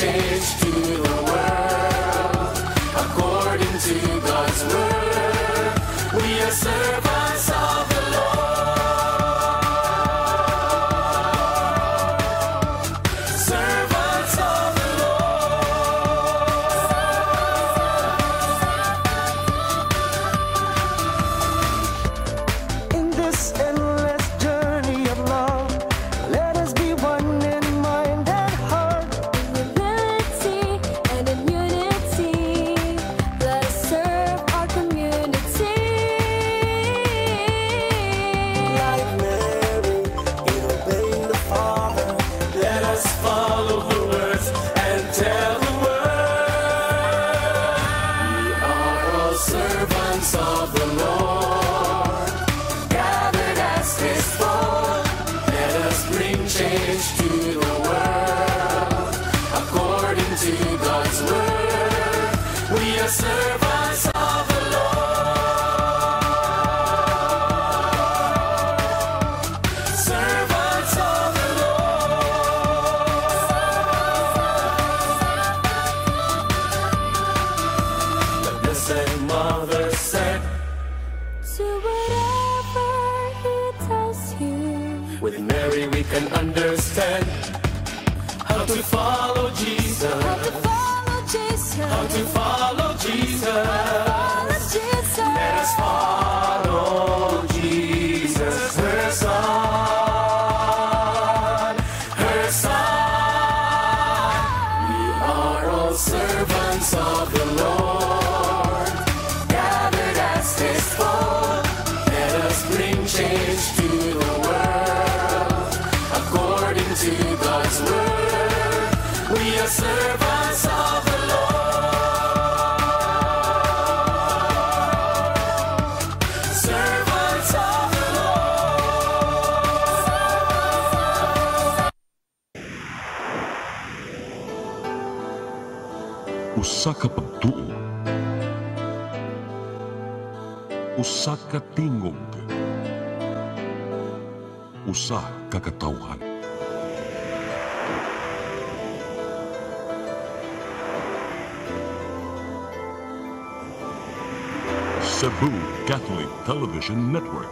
change to the world according to God's word. We are servants of the Lord. Servants of the Lord. In this endless journey of love, let us be one in mind and heart. In humility and in unity, let us serve our community. Like Mary, in obeying the Father, let us follow the words and tell the world. We are all servants of the Lord, gathered as His fold. Let us bring change to the world according to God's word. We are servants of the Lord. Servants of the Lord. The Blessed Mother said, To whatever He tells you. with Mary we can understand how to follow Jesus. How to follow Jesus. How to follow Jesus. Follow Jesus. Let us follow Jesus, her Son, her Son. We are all servants of the Lord, gathered as His fold. Let us bring change to the world according to God's word. We are servants of the Lord. Servants of the Lord. Usa ka pagtuo, usa ka tingog, usa ka katawhan. Cebu Catholic Television Network.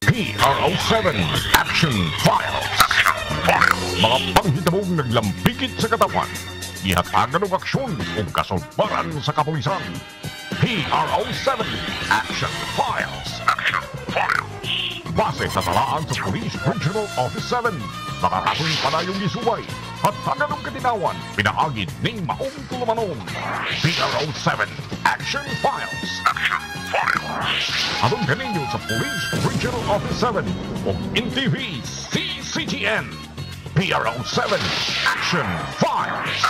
PRO7 Action Files. Mga panghitabong naglambikit sa katawan, ihatagan ng aksyon o kasulbaran sa kapulisan. PRO7 Action Files. Base sa talaan sa Police Regional Office 7, nakakasong panayong isuway at taganong katinawan, pinaagid ng maong tulumanon. PRO7 Action Files. Atong kaninyo sa Police Regional Office 7 o NTV CCTN. PRO7 Action Files.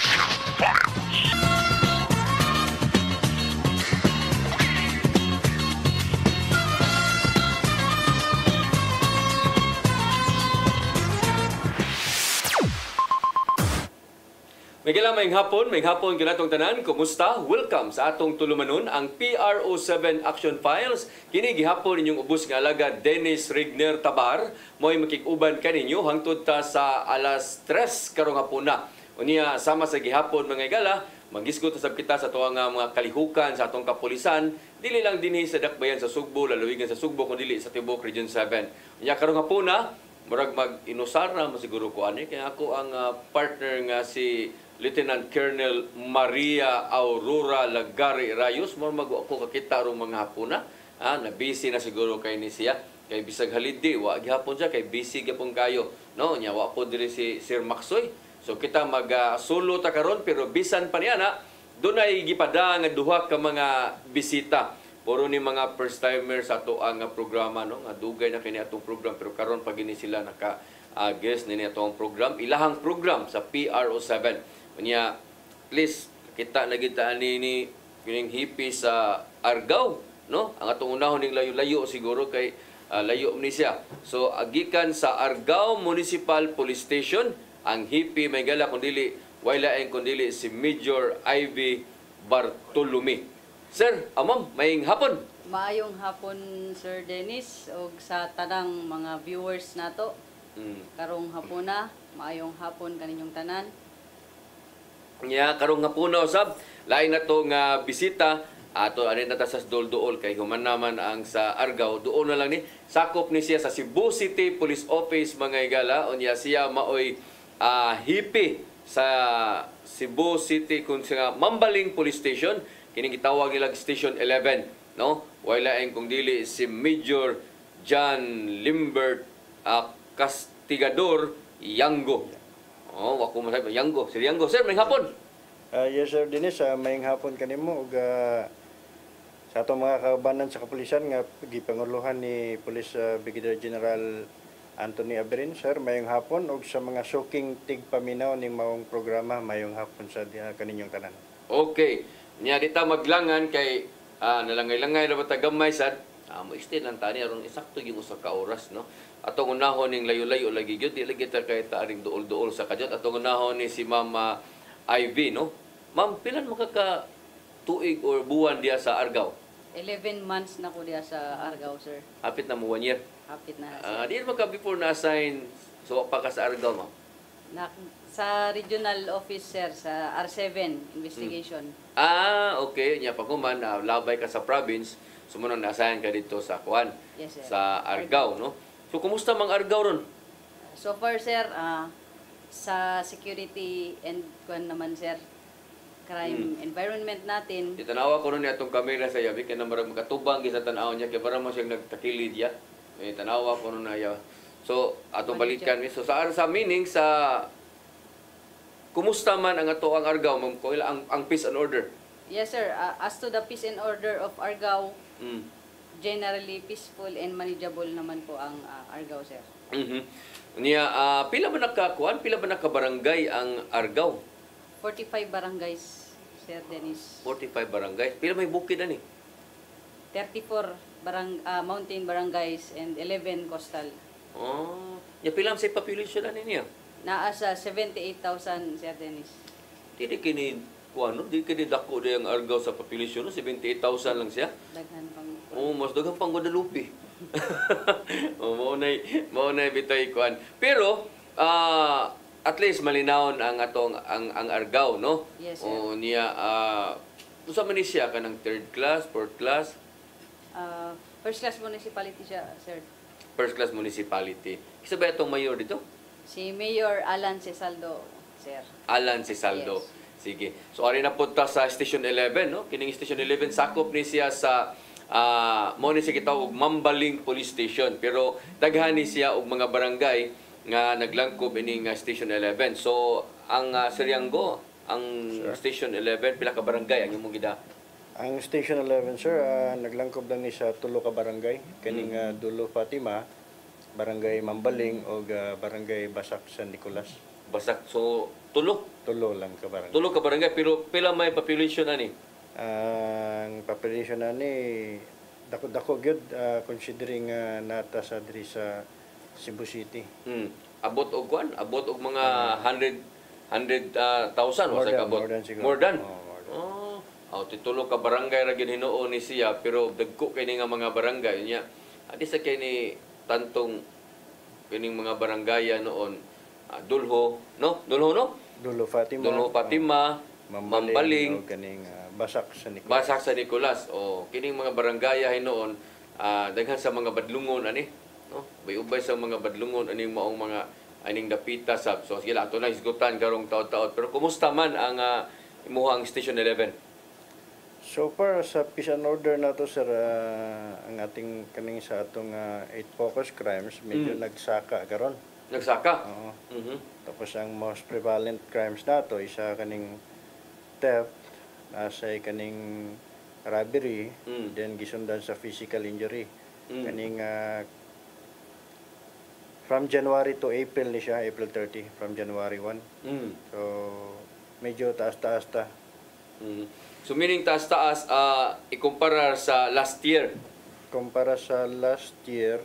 May hapon kinatong tanan. Kumusta? Welcome sa atong tulumanon ang PRO7 Action Files. Kini gihapon inyong ubos nga alagad Dennis Rigner Tabar. Mo'y makikuban kaninyo hangtod ta sa alas 3 karong hapuna. Unya sama sa gihapon mga igala, magisgot sa kita sa tuwang mga kalihukan sa atong kapulisan, dili lang dinhi sa dakbayan sa Sugbo, lalawigan sa Sugbo kundi dili sa Tibok Region 7. Unya karong hapuna, murag mag-inusar na masiguro ko ani kaya ako ang partner nga si Lieutenant Colonel Maria Aurora Lagari Rayos. Mo ako kakita rong mga hapuna. Na busy na siguro kay ni siya. Kay bisag halidi, wa gihapon siya kay busy gyapon kayo. No, nya wa po diri si Sir Maxoy. So kita mag-solo ta karon pero bisan pa niya na dunay gipada nga duha ka mga bisita. Puro ni mga first timers sa ato ang programa no, nga dugay na kini atong program pero karon pag ini sila naka guest ni atong program, ilahang program sa PRO7. Unya, please, kita nagitaan ni kining hippie sa Argao, no? Ang atong unahon ning layo-layo siguro kay layo ni siya. So, agikan sa Argao Municipal Police Station, ang hippie may gala kundili, wailaeng kundili si Major Ivy Bartolome. Sir, ma'am, maying hapon. Maayong hapon, Sir Dennis, o sa tanang mga viewers nato. Karong hapuna, maayong hapon kaninyong tanan. Karong nga puna usab, lain na to nga bisita ato ani na ta sa Dol-Duol kay human naman ang sa Argao duol na lang ni sakop ni siya sa Cebu City Police Office mga higala unya siya maoy hipi sa Cebu City kun sa Mambaling Police Station kining gitawag nila Station 11 no wala kung dili si Major John Limbert Castigador Yango. Ako masabi Yango, si Yango sir may hapon. Yes sir Dennis, mayong hapon kanimo ug sa atong mga kaubanan sa kapulisan nga gipanguluhan ni Police Brigadier General Anthony Aberin sir mayong hapon ug sa mga suking tigpaminaw ning maong programa mayong hapon sa kaninyong tanan. Okay. Nya dita maglangan kay nalangay-langay ra ba tagamay sad mo extend lang tani aron isakto yung usa ka oras no. Atong unahon ning layo-layo lagi gyud dili kita kay taaring duol-duol sa kadyot atong unahon ni si Mama Ivy no. Ma'am, pilan makaka tuig or buwan diya sa Argao? 11 months na ko diya sa Argao, sir. Hapit na mo 1 year. Hapit na, sir. Di ba ka before na-assign so pa ka sa Argao, ma'am? Sa regional office, sir, sa R7 investigation. Okay. Nya pa kuman labay ka sa province, sumunod na-assign ka dito sa Kuan. Yes, sir. Sa Argao, no? So kumusta mang Argao ron? So far, sir, sa security and kuan naman, sir, crime environment natin. Itanawa ko ron ni atong kamera sa yabi kay na marag makatubang sa tan-aw niya kay para mo siyang nagtakilid ya. Tanawa ko ron na ya. So atong balikan mi. So sa meaning sa kumusta man ang ato ang Argao ma'am ko ang peace and order. Yes, sir. As to the peace and order of Argao, Mm. generally peaceful and manageable naman po ang Argao, sir. Niya pila ba nakabarangay ang Argao? 45 barangays, Sir Dennis. 45 barangay. Pila may bukid ani? 34 mountain barangays and 11 coastal. Ya pila sa population ani niya? Naa sa 78,000, Sir Dennis. Dili kini kuano, di kini dako di ang Argao sa population, no? 78,000 lang siya. Daghan pang Mas daghang pang Guadalupe. Mao nay bitoy kuan. Pero at least malinawon ang atong ang Argao, no? Yes, sir. Niya usa man ni siya kanang third class, fourth class, first class municipality siya, sir. first class municipality. Kisa ba itong mayor dito? Si Mayor Alan Cesaldo, sir. Alan Cesaldo. Yes. Sige. So ari na punta sa Station 11, no? Kining Station 11 sakop ni siya sa mo ni siya kitawag Mambaling Police Station, pero daghan ni siya og mga barangay nga naglangkob ining Station 11. So ang Siriango, ang Station 11 pila ka barangay ang imong gida? Ang Station 11 sir naglangkob lang ni sa tulo ka barangay kaning Dulo Fatima, Barangay Mambaling ug Barangay Basak San Nicolas. Basak. So tulo Tulo lang ka barangay. ka barangay pero pila may population ani? Ang population ani dako gyud considering nata sa diri sa Cebu City. Abot og kuan, abot og mga 100,000 o sa abot. More than siguro. More than. Oh, more than. Titulo ka barangay ra gid hinuon ni siya pero dagko kini nga mga barangay niya. Adi sa kini tantong kining mga barangay noon Dulho, no? Dulho, no? Dulo Fatima. Dulho Fatima, Mambaling, o kaning Basak sa Nicolas. Basak sa Nicolas. Kining mga barangay hinuon daghan sa mga badlungon ani, no? Bay-ubay sa mga badlungon aning maong mga aning dapita sab. So sila ato na hisgutan karong taud-taud. Pero kumusta man ang imuhang Station 11? So far sa peace and order nato sir ang ating kaning sa atong 8 focus crimes medyo nagsaka karon. Nagsaka? Oo. Mhm. Tapos ang most prevalent crimes nato isa kaning theft, nasa kaning robbery, then gisundan sa physical injury. Kaning from January to April ni siya, April 30, from January 1. So medyo taas-taas ta. So meaning taas-taas ikumpara sa last year. Kumpara sa last year,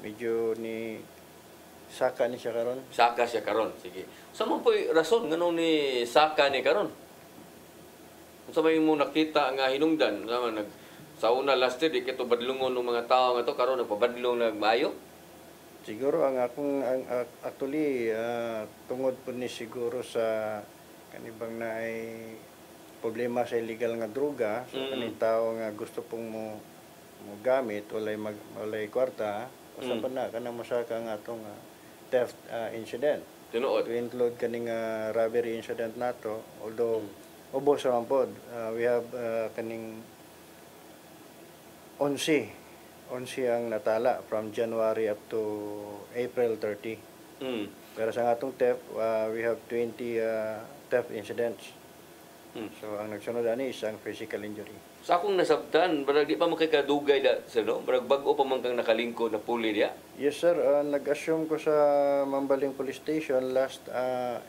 medyo ni saka ni siya karon. Saka siya karon. Sige. Sa mo po'y rason nganong ni saka ni karon? Unsa may mo nakita nga hinungdan naman sa una last year di kito badlungon ng mga tao nga to karon nagpabadlong nagmaayo? Siguro actually tungod po ni siguro sa kanibang na ay problema sa illegal nga droga, so kaning tao nga gusto pong mo gamit walay kwarta, usa pa na kanang masaka nga atong theft incident. Tinuod. To include kaning robbery incident nato, although ubos naman pod. We have kaning 11 ang natala from January up to April 30. Pero sa atong theft, we have 20 theft incidents. So ang nagsunod ani isang physical injury. Sa akong nasabtan, barag di pa makikadugay da sa no? Barag bago pa man kang nakalingko na puli diya. Yes sir, nag-assume ko sa Mambaling Police Station last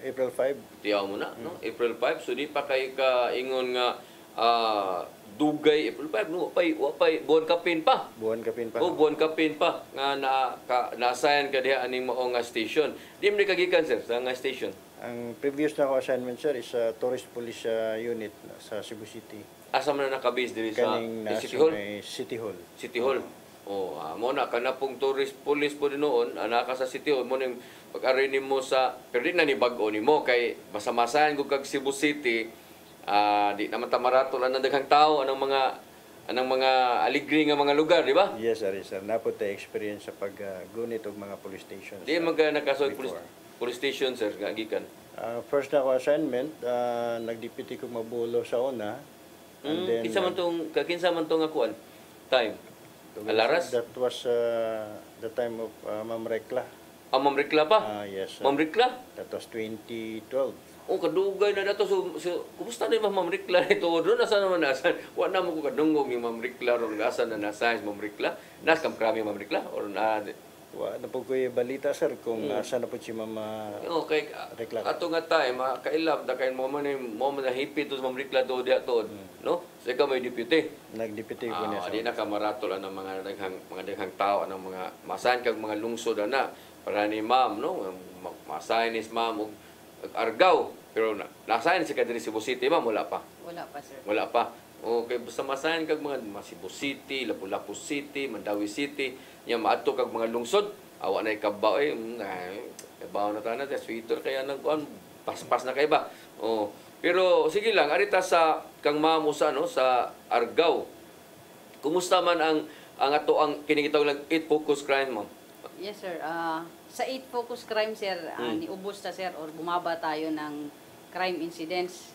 April 5. Tiyaw mo na, no? April 5. So di pa kay ka-ingon nga dugay April 5, no? Wapay buwan kapin pa. Buwan kapin pa. O buwan kapin pa nga na-assign ka diha aning mao nga station. Di mo kagikan sir sa nga station. Ang previous na ko assignment sir is tourist police unit sa Cebu City. Asa man na naka-base diri sa Kaning City Hall? City Hall. City Hall. Oh, mo na kana pong tourist police po din noon, anaka sa City Hall mo ning pag-ari nimo sa pero di na ni bag-o nimo kay masamasahan gud kag Cebu City. Di naman tamarato lang ng daghang tao anong mga aligri nga mga lugar, di ba? Yes sir, yes, sir. Napot ta experience sa paggunit og mga police stations. Di mag nakasoy before. police station sir nga gikan. First na ko assignment, nagdipiti ko mabulo sa una. And then Kinsa man tong nga kuan? Time. Alaras? That was the time of Ma'am Rekla. Ma'am Rikla pa? Yes sir. Ma'am Rikla? That was 2012. O kadugay na dato so kumusta na yung Ma'am Rikla nito doon nasa naman nasan wa na mo ko kadungog yung Ma'am Rikla ron asa na nasa Ma'am Rikla nas kam krami Ma'am Rikla or na Wa na po ko balita sir kung asa na po si Ma'am okay Rikla. ato nga time kailab da kay mo man na hipit to sa Ma'am Rikla do diha to no sa ka may deputy Nagdipiti ko niya di na kamaratol ang mga daghang tao ang mga masahan kag mga lungsod na para ni Ma'am no masahan ni Ma'am og Argao pero nasahan si kadiri Cebu City Ma'am wala pa sir. wala pa okay basta masahan kag mga Cebu City Lapu-Lapu City Mandawi City nya maadto kag mga lungsod awa na ikabaw kabaw na tanan sa Twitter kaya nagkuan paspas na kay ba pero sige lang arita sa kang Ma'am usa no sa Argao kumusta man ang ato ang kinikitaw lang 8 focus crime Ma'am? Yes sir. Sa 8 focus crime sir, niubos ta sir or bumaba tayo ng crime incidents.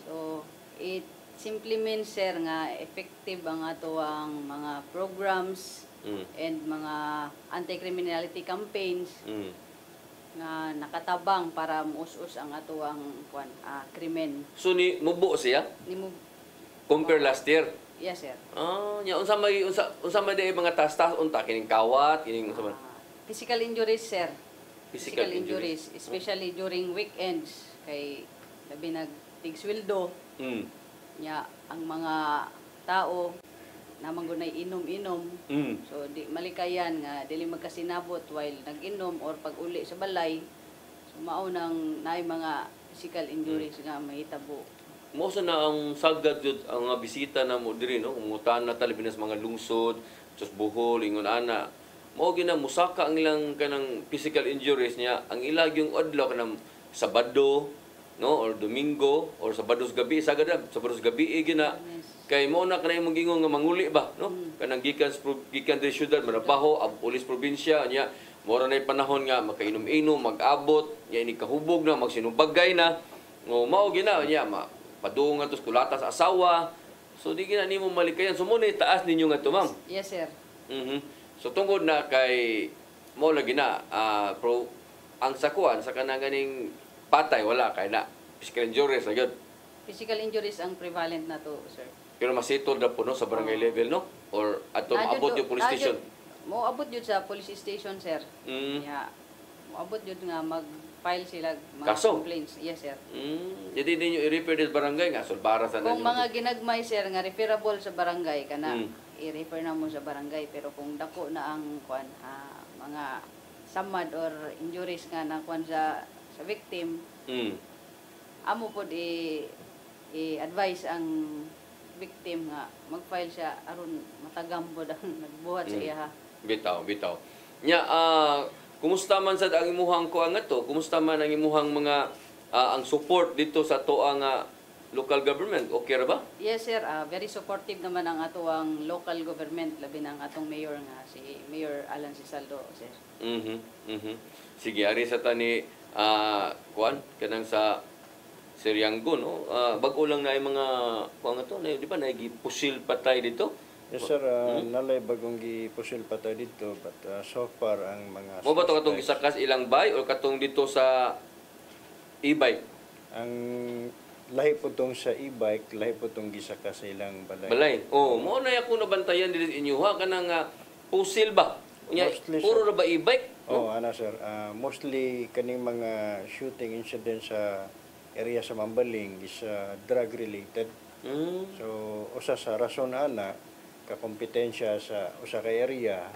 So it simply means sir nga effective ang ato ang mga programs and mga anti-criminality campaigns nga nakatabang para muus-us ang ato ang krimen. So ni mubo siya Nimo compare last year? Yes sir. Nya unsa may di mga tas-tas unta kining kawat kining unsa man? Physical injuries sir. Physical Injuries, especially during weekends kay labi nagtigsweldo. Nya ang mga tao namang gunay inom-inom. So di malikayan nga dili magkasinabot while nag-inom or pag uli sa balay. So mao nang naay mga physical injuries nga mahitabo. Mo sa na ang sagad jud ang mga bisita na mo diri no, umutan na talabinas mga lungsod, sus Bohol, ingon ana. Mao gina musaka ang ilang kanang physical injuries niya, ang ilag yung adlaw kanang Sabado, no, or Domingo or Sabados gabi sagad Sabados gabi gina kay mo na kanay mong gingon nga manguli ba no kanang gikan diri syudad manabaho ang pulis probinsya niya mora na panahon nga makainom-inom mag-abot nya ini kahubog na magsinumbagay na mao gina niya padung atos kulata sa asawa so di gina nimo malikayan so mo na taas ninyo nga to ma'am. Yes sir. So tungod na kay mo lagi na ang sakuan sa kanang ganing patay wala kay na physical injuries na gyud. Physical injuries ang prevalent na to sir. Pero masitol na po no sa barangay level no or ato abot yung police station. Mo abot jud sa police station sir. Yeah. Mo abot jud nga mag-file sila mga Kaso? complaints. Yes sir. Jadi ninyo i-refer sa barangay nga sulbara sa Kung mga ginagmay sir nga referable sa barangay kana i-refer na mo sa barangay pero kung dako na ang mga samad or injuries nga na sa victim amo pod i-advise ang victim nga mag-file siya aron matagam pod ang nagbuhat sa iya. Bitaw. Nya kumusta man sad ang imuhang kuan to? Kumusta man ang imuhang mga ang support dito sa toang local government? Okay ra ba? Yes sir, very supportive naman ang atuang local government, labi ng atong mayor nga si Mayor Alan Cisaldo, sir. Sige, ari sa tani kuan kanang sa Siriango no. Bag-o lang na yung mga kuan to, na di ba nagipusil patay dito? Yes sir, nalay bagong gipusil pa tayo dito, but so far ang mga Mo ba to katong suspects- gisakas ilang bay o katong dito sa e-bike? ang lahi po tong sa e-bike, lahi po tong gisaka sa ilang balay. Balay. Oh, mo na ako nabantayan dili inyo ha kanang pusil ba? Unya, Mostly, puro sir. ra ba e-bike? Oh, ana sir, mostly kaning mga shooting incidents sa area sa Mambaling is drug related. Mm. So usa sa rason ana kakompetensya sa usa ka area,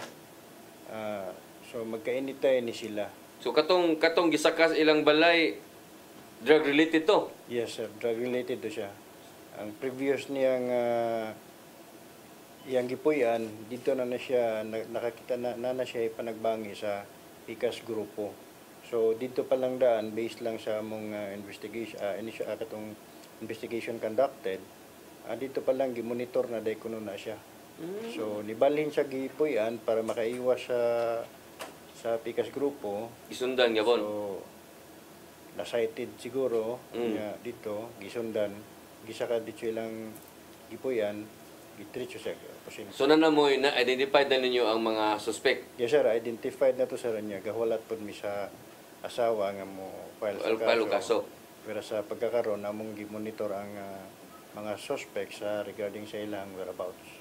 so magkainitay ni sila. So katong gisakas ilang balay drug related to. Yes sir, drug related to siya. Ang previous niyang iyang gipuyan, dito na siya nakakita na siya panagbangi sa Pikas Grupo. So dito pa lang daan based lang sa among investigation katong investigation conducted. Dito pa lang gimonitor na day kuno na siya. So nibalhin siya gipuyan para makaiwas sa Pikas Grupo. Gisundan gyapon. So na-cited siguro niya dito, gisundan, gisaka dito ilang gipuyan, gitritso sa position. So na mo na-identified na ninyo ang mga suspect. Yes sir, identified na to sa niya, gahulat po mi sa asawa nga mo file sa File kaso. Pero sa pagkakaroon, namong gimonitor ang mga suspects regarding sa ilang whereabouts.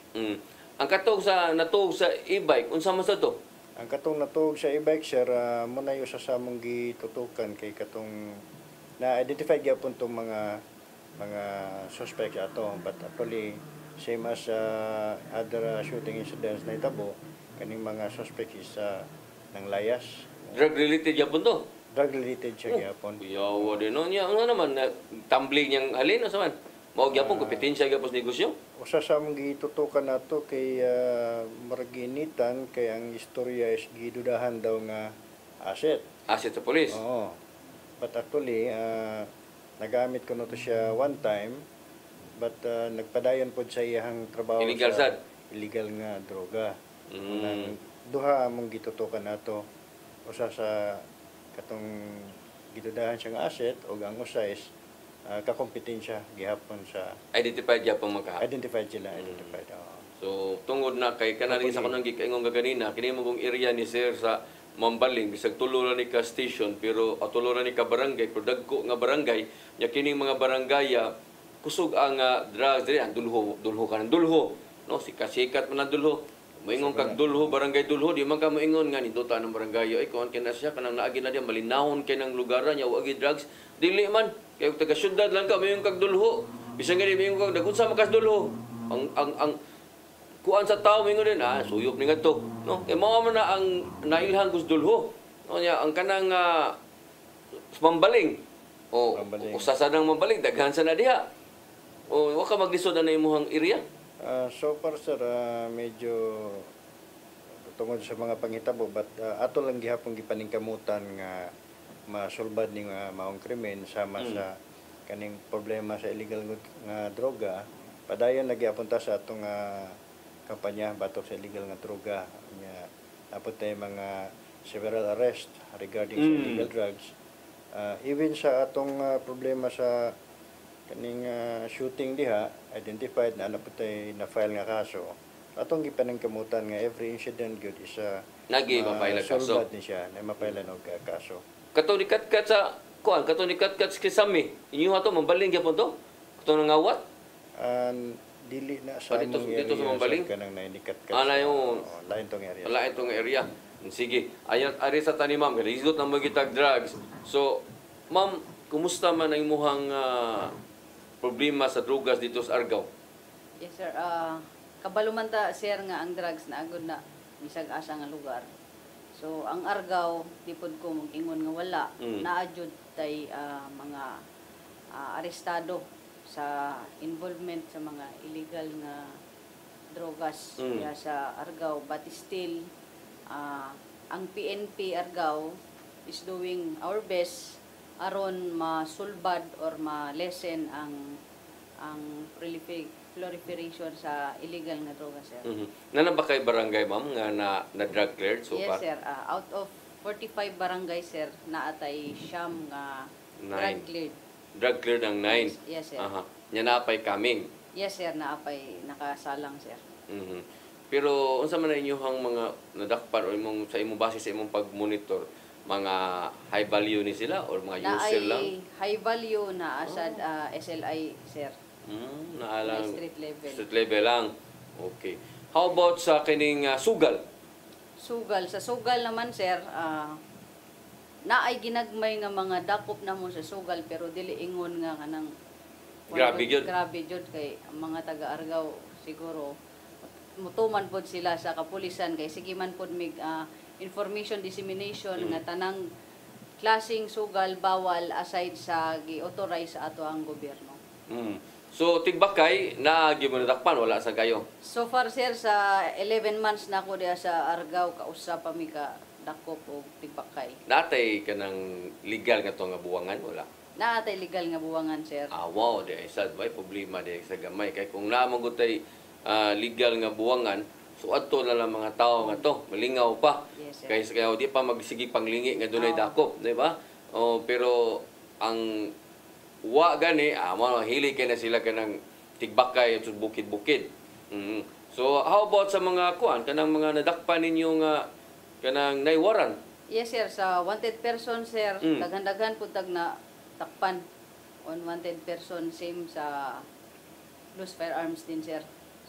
Ang katong sa natug sa e-bike unsa man sa to? Ang katong natuog sa e-bike sir, muna yung sa mong gitutukan kay katong na-identify gyapon tong mga suspects ato, but actually same as other shooting incidents na itabo, kaning mga suspects is ng layas. Drug related gyapon to. Drug related siya gyapon. Yawa din no nya ano naman tumbling yang halin sa man. Mao gyapon kompetensya gyapon sa negosyo. Usa sa mong gitutukan nato kay maraginitan kay ang istorya is gidudahan daw nga asset. Asset sa police. Oo. But actually, nagamit ko na to siya one time, but nagpadayon po sa iyang trabaho Illegal sa sad? illegal nga droga. Nang duha among gitutukan nato, usa sa katong gidudahan siyang asset o ang usa is kakompetensya gihapon sa Identified gyapon maka. identified sila, identified. Oo. So tungod na kay kanang sa kanang gikaingon gaganina kini mo kung area ni sir sa Mambaling bisag tulo ra ni ka station pero tulo ra ni ka barangay pero dagko nga barangay nya kining mga barangaya kusog ang drugs diri ang dulho kanang dulho no sikat man ang dulho moingon kag dulho barangay dulho di man ka moingon nga niduta ng barangay ay kuan kina siya kanang naagi na diya malinahon kay nang lugar nya wagi drugs dili man kay taga syudad lang ka moingon kag dulho bisan nga di moingon kag dagunsa makas dulho ang kuan sa tao mingon din suyop ni ngadto no kay mao man na ang nailhan kus dulho no nya ang kanang Mambaling Mambaling. o sasadang Mambaling daghan sa na diha o wa ka maglisod na imong area. So far sir, medyo tungod sa mga panghitabo, but ato lang gihapon gipaningkamutan nga masulbad ning maong krimen sama sa kaning problema sa illegal nga droga. Padayon nagyapon ta sa atong kampanya batok sa illegal nga droga. Nya napot tay mga several arrest regarding sa illegal drugs. Even sa atong problema sa kaning shooting diha, identified na naputay na file nga kaso. Atong gipaningkamutan nga every incident good is Nagi mapayla kaso. solved ni siya na mapailan og kaso. Katong nikat-kat sa kuan katong nikat-kat sa Kisame inyo ato Mambaling gyapon to katong nangawat Dili na sa dito- among dito sa area, Mambaling? sir, kanang nainikat-kat. Layo. Lain tong area. wala itong area. Sige, ayan ari sa tani ma'am, result na magitag drugs. So, ma'am, kumusta man ang imuhang problema sa drugas dito sa Argao? Yes sir, kabaluman ta sir nga ang drugs na agud na bisag asa nga lugar. So ang Argao dipod ko mogingon nga wala naadjud tay mga arestado sa involvement sa mga illegal nga drogas diya sa Argao, but still ang PNP Argao is doing our best aron masulbad or ma-lessen ang proliferation sa illegal nga droga, sir. Nana ba kay barangay, ma'am, nga na drug cleared so Yes, far? sir. Out of 45 barangay, sir, naatay siyam nga Nine. drug cleared. Drug cleared ang 9. Yes, sir. Aha. Nya napay coming. Yes, sir, naapay nakasalang, sir. Pero unsa man na inyong mga nadakpan o imong sa imong base sa imong pag-monitor, mga high value ni sila or mga Na user lang? ay high value na asad SLI, sir. Naalang Street level. street level lang. Okay. How about sa kining sugal? Sugal. Sa sugal naman, sir, na ay ginagmay nga mga dakop na mo sa sugal pero dili ingon nga kanang Grabe gyud. Grabe jud kay ang mga taga Argao siguro mutuman pod sila sa kapulisan kay sige man pod mig information dissemination nga tanang klaseng sugal bawal aside sa gi-authorize sa ato ang gobyerno. So tigbakay na gyud mo nadakpan wala sa kayo. So far, sir, sa 11 months na ako diya sa Argao kausa pa mi ka dakop og tigbakay. Natay kanang legal nga to nga buwangan wala. Naatay legal nga buwangan, sir. Wow, di ay sad may problema di sa gamay kay kung naamang gutay legal nga buwangan, so adto na lang mga tao nga to, malingaw pa. Yes, sir. Kay kaya di pa magsigi panglingi nga dunay dakop, di ba? Pero ang wa gani, mahili kay na sila kanang tigbakay sa bukid-bukid. So how about sa mga kuan kanang mga nadakpan ninyo nga kanang naiwaran? Yes, sir. Sa wanted person, sir, daghan-daghan po tag na takpan on wanted person, same sa loose firearms din, sir.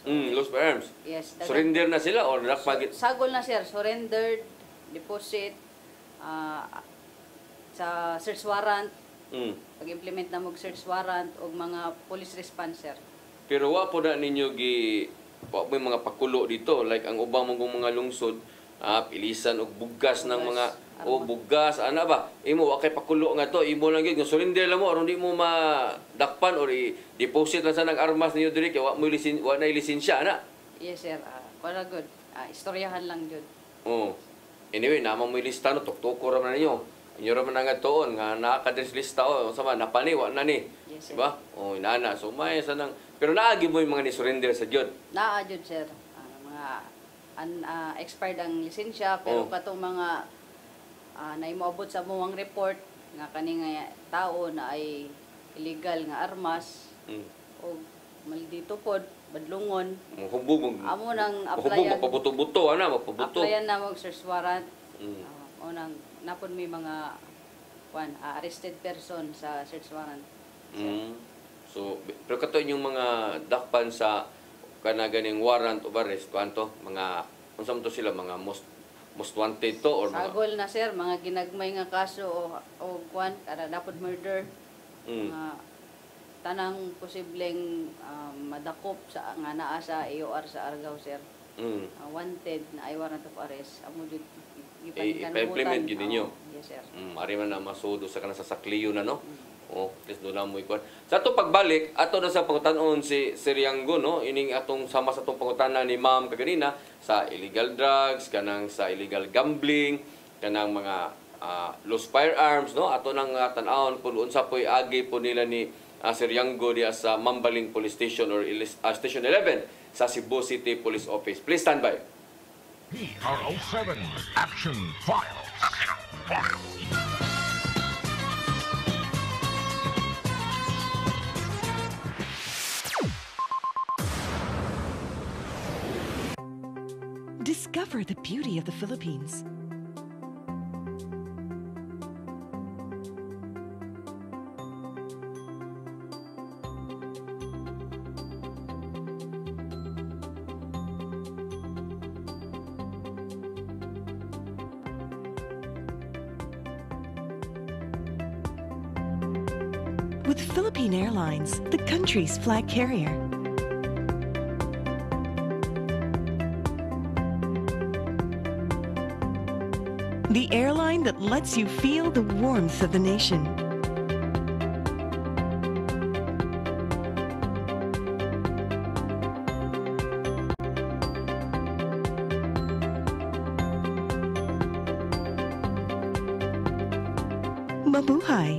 Lost firearms. Yes. Surrender na sila or nakpagit? Sagol na, sir. Surrendered, deposit, sa search warrant, pag-implement na mag-search warrant o mga police response, sir. Pero wa po na ninyo wa may mga pakulo dito like ang ubang mong mga lungsod pilisan og bugas ng mga bugas ana ba imo wa kay pakulo nga to imo lang gyud nga surrender lang mo aron di mo madakpan or i-deposit lang sa nang armas ninyo diri kay wa na lisensya ana. Yes, sir. Para good. Istoryahan lang jud. Anyway namang may lista no tuktok ra man ninyo inyo ra man nga tuon nga nakadres lista sama napani wa na ni. Yes, sir. Diba? Inana so may sanang pero naagi mo yung mga ni surrender sa jud. Naa jud, sir. Mga expired ang lisensya pero katong mga naimoabot sa muwang report nga kani nga tao na ay illegal nga armas o maldito pod badlungon Hubog amo nang hubog applyan mapabuto-buto ana mapabuto. applyan na mag search warrant o nang napon may mga arrested person sa search warrant. So pero kato yung mga dakpan sa kana ganing warrant of arrest kanto mga unsa man to sila mga most wanted to or mga Sagol na, sir, mga ginagmay nga kaso o kada dapat murder. Mga tanang posibleng madakop sa nga naa sa AOR sa Argao, sir. Wanted na ay warrant of arrest. Amo jud i-implement yun ninyo. Yes, sir. Ari man na masudo sa kanang sasakliyo na no. Please do na mo ikuan. Sa ato pagbalik, ato na sa pangutanon si Rianggo no, ining atong sama sa atong pangutanan ni Ma'am kaganina sa illegal drugs, kanang sa illegal gambling, kanang mga lost firearms no. Ato nang tan-awon kun unsa poy agi po nila ni si Rianggo diya sa Mambaling Police Station or Station 11 sa Cebu City Police Office. Please stand by. PRO7 Action Files. Discover the beauty of the Philippines. With Philippine Airlines, the country's flag carrier. The airline that lets you feel the warmth of the nation. Mabuhay!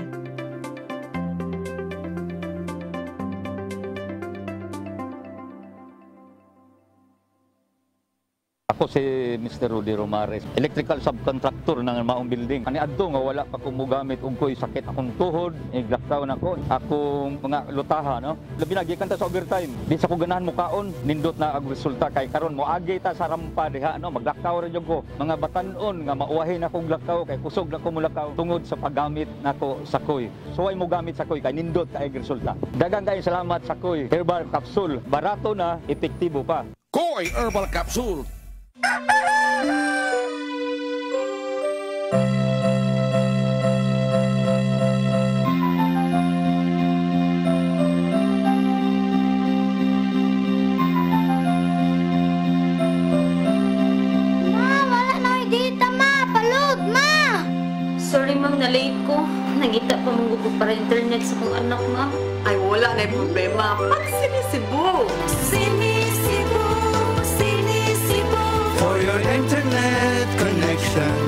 Ako si Mr. Rudy Romares, electrical subcontractor ng maong building. Ani adto nga wala pa ko mogamit og ko'y sakit akong tuhod, lockdown ako, akong mga lutaha, no. Labi na gikan ta sa overtime. Di sa ko ganahan mo kaon, nindot na ang resulta kay karon moagi ta sa rampa diha, no. Maglakaw ra jud ko. Mga batan-on nga mauwahin akong lakaw kay kusog na ko mulakaw tungod sa paggamit nako sa koy. So ay mo gamit sa koy kay nindot kay resulta. Daghang kay salamat sa koy herbal capsule. Barato na, epektibo pa. Koy Herbal Capsule. Sorry ma'am, na-late ko. Nagita pa mong gugod para internet sa kong anak ma'am. Ay, wala na yung problema. Pag sinisibo. Sinisibo, sinisibo. For your internet connection,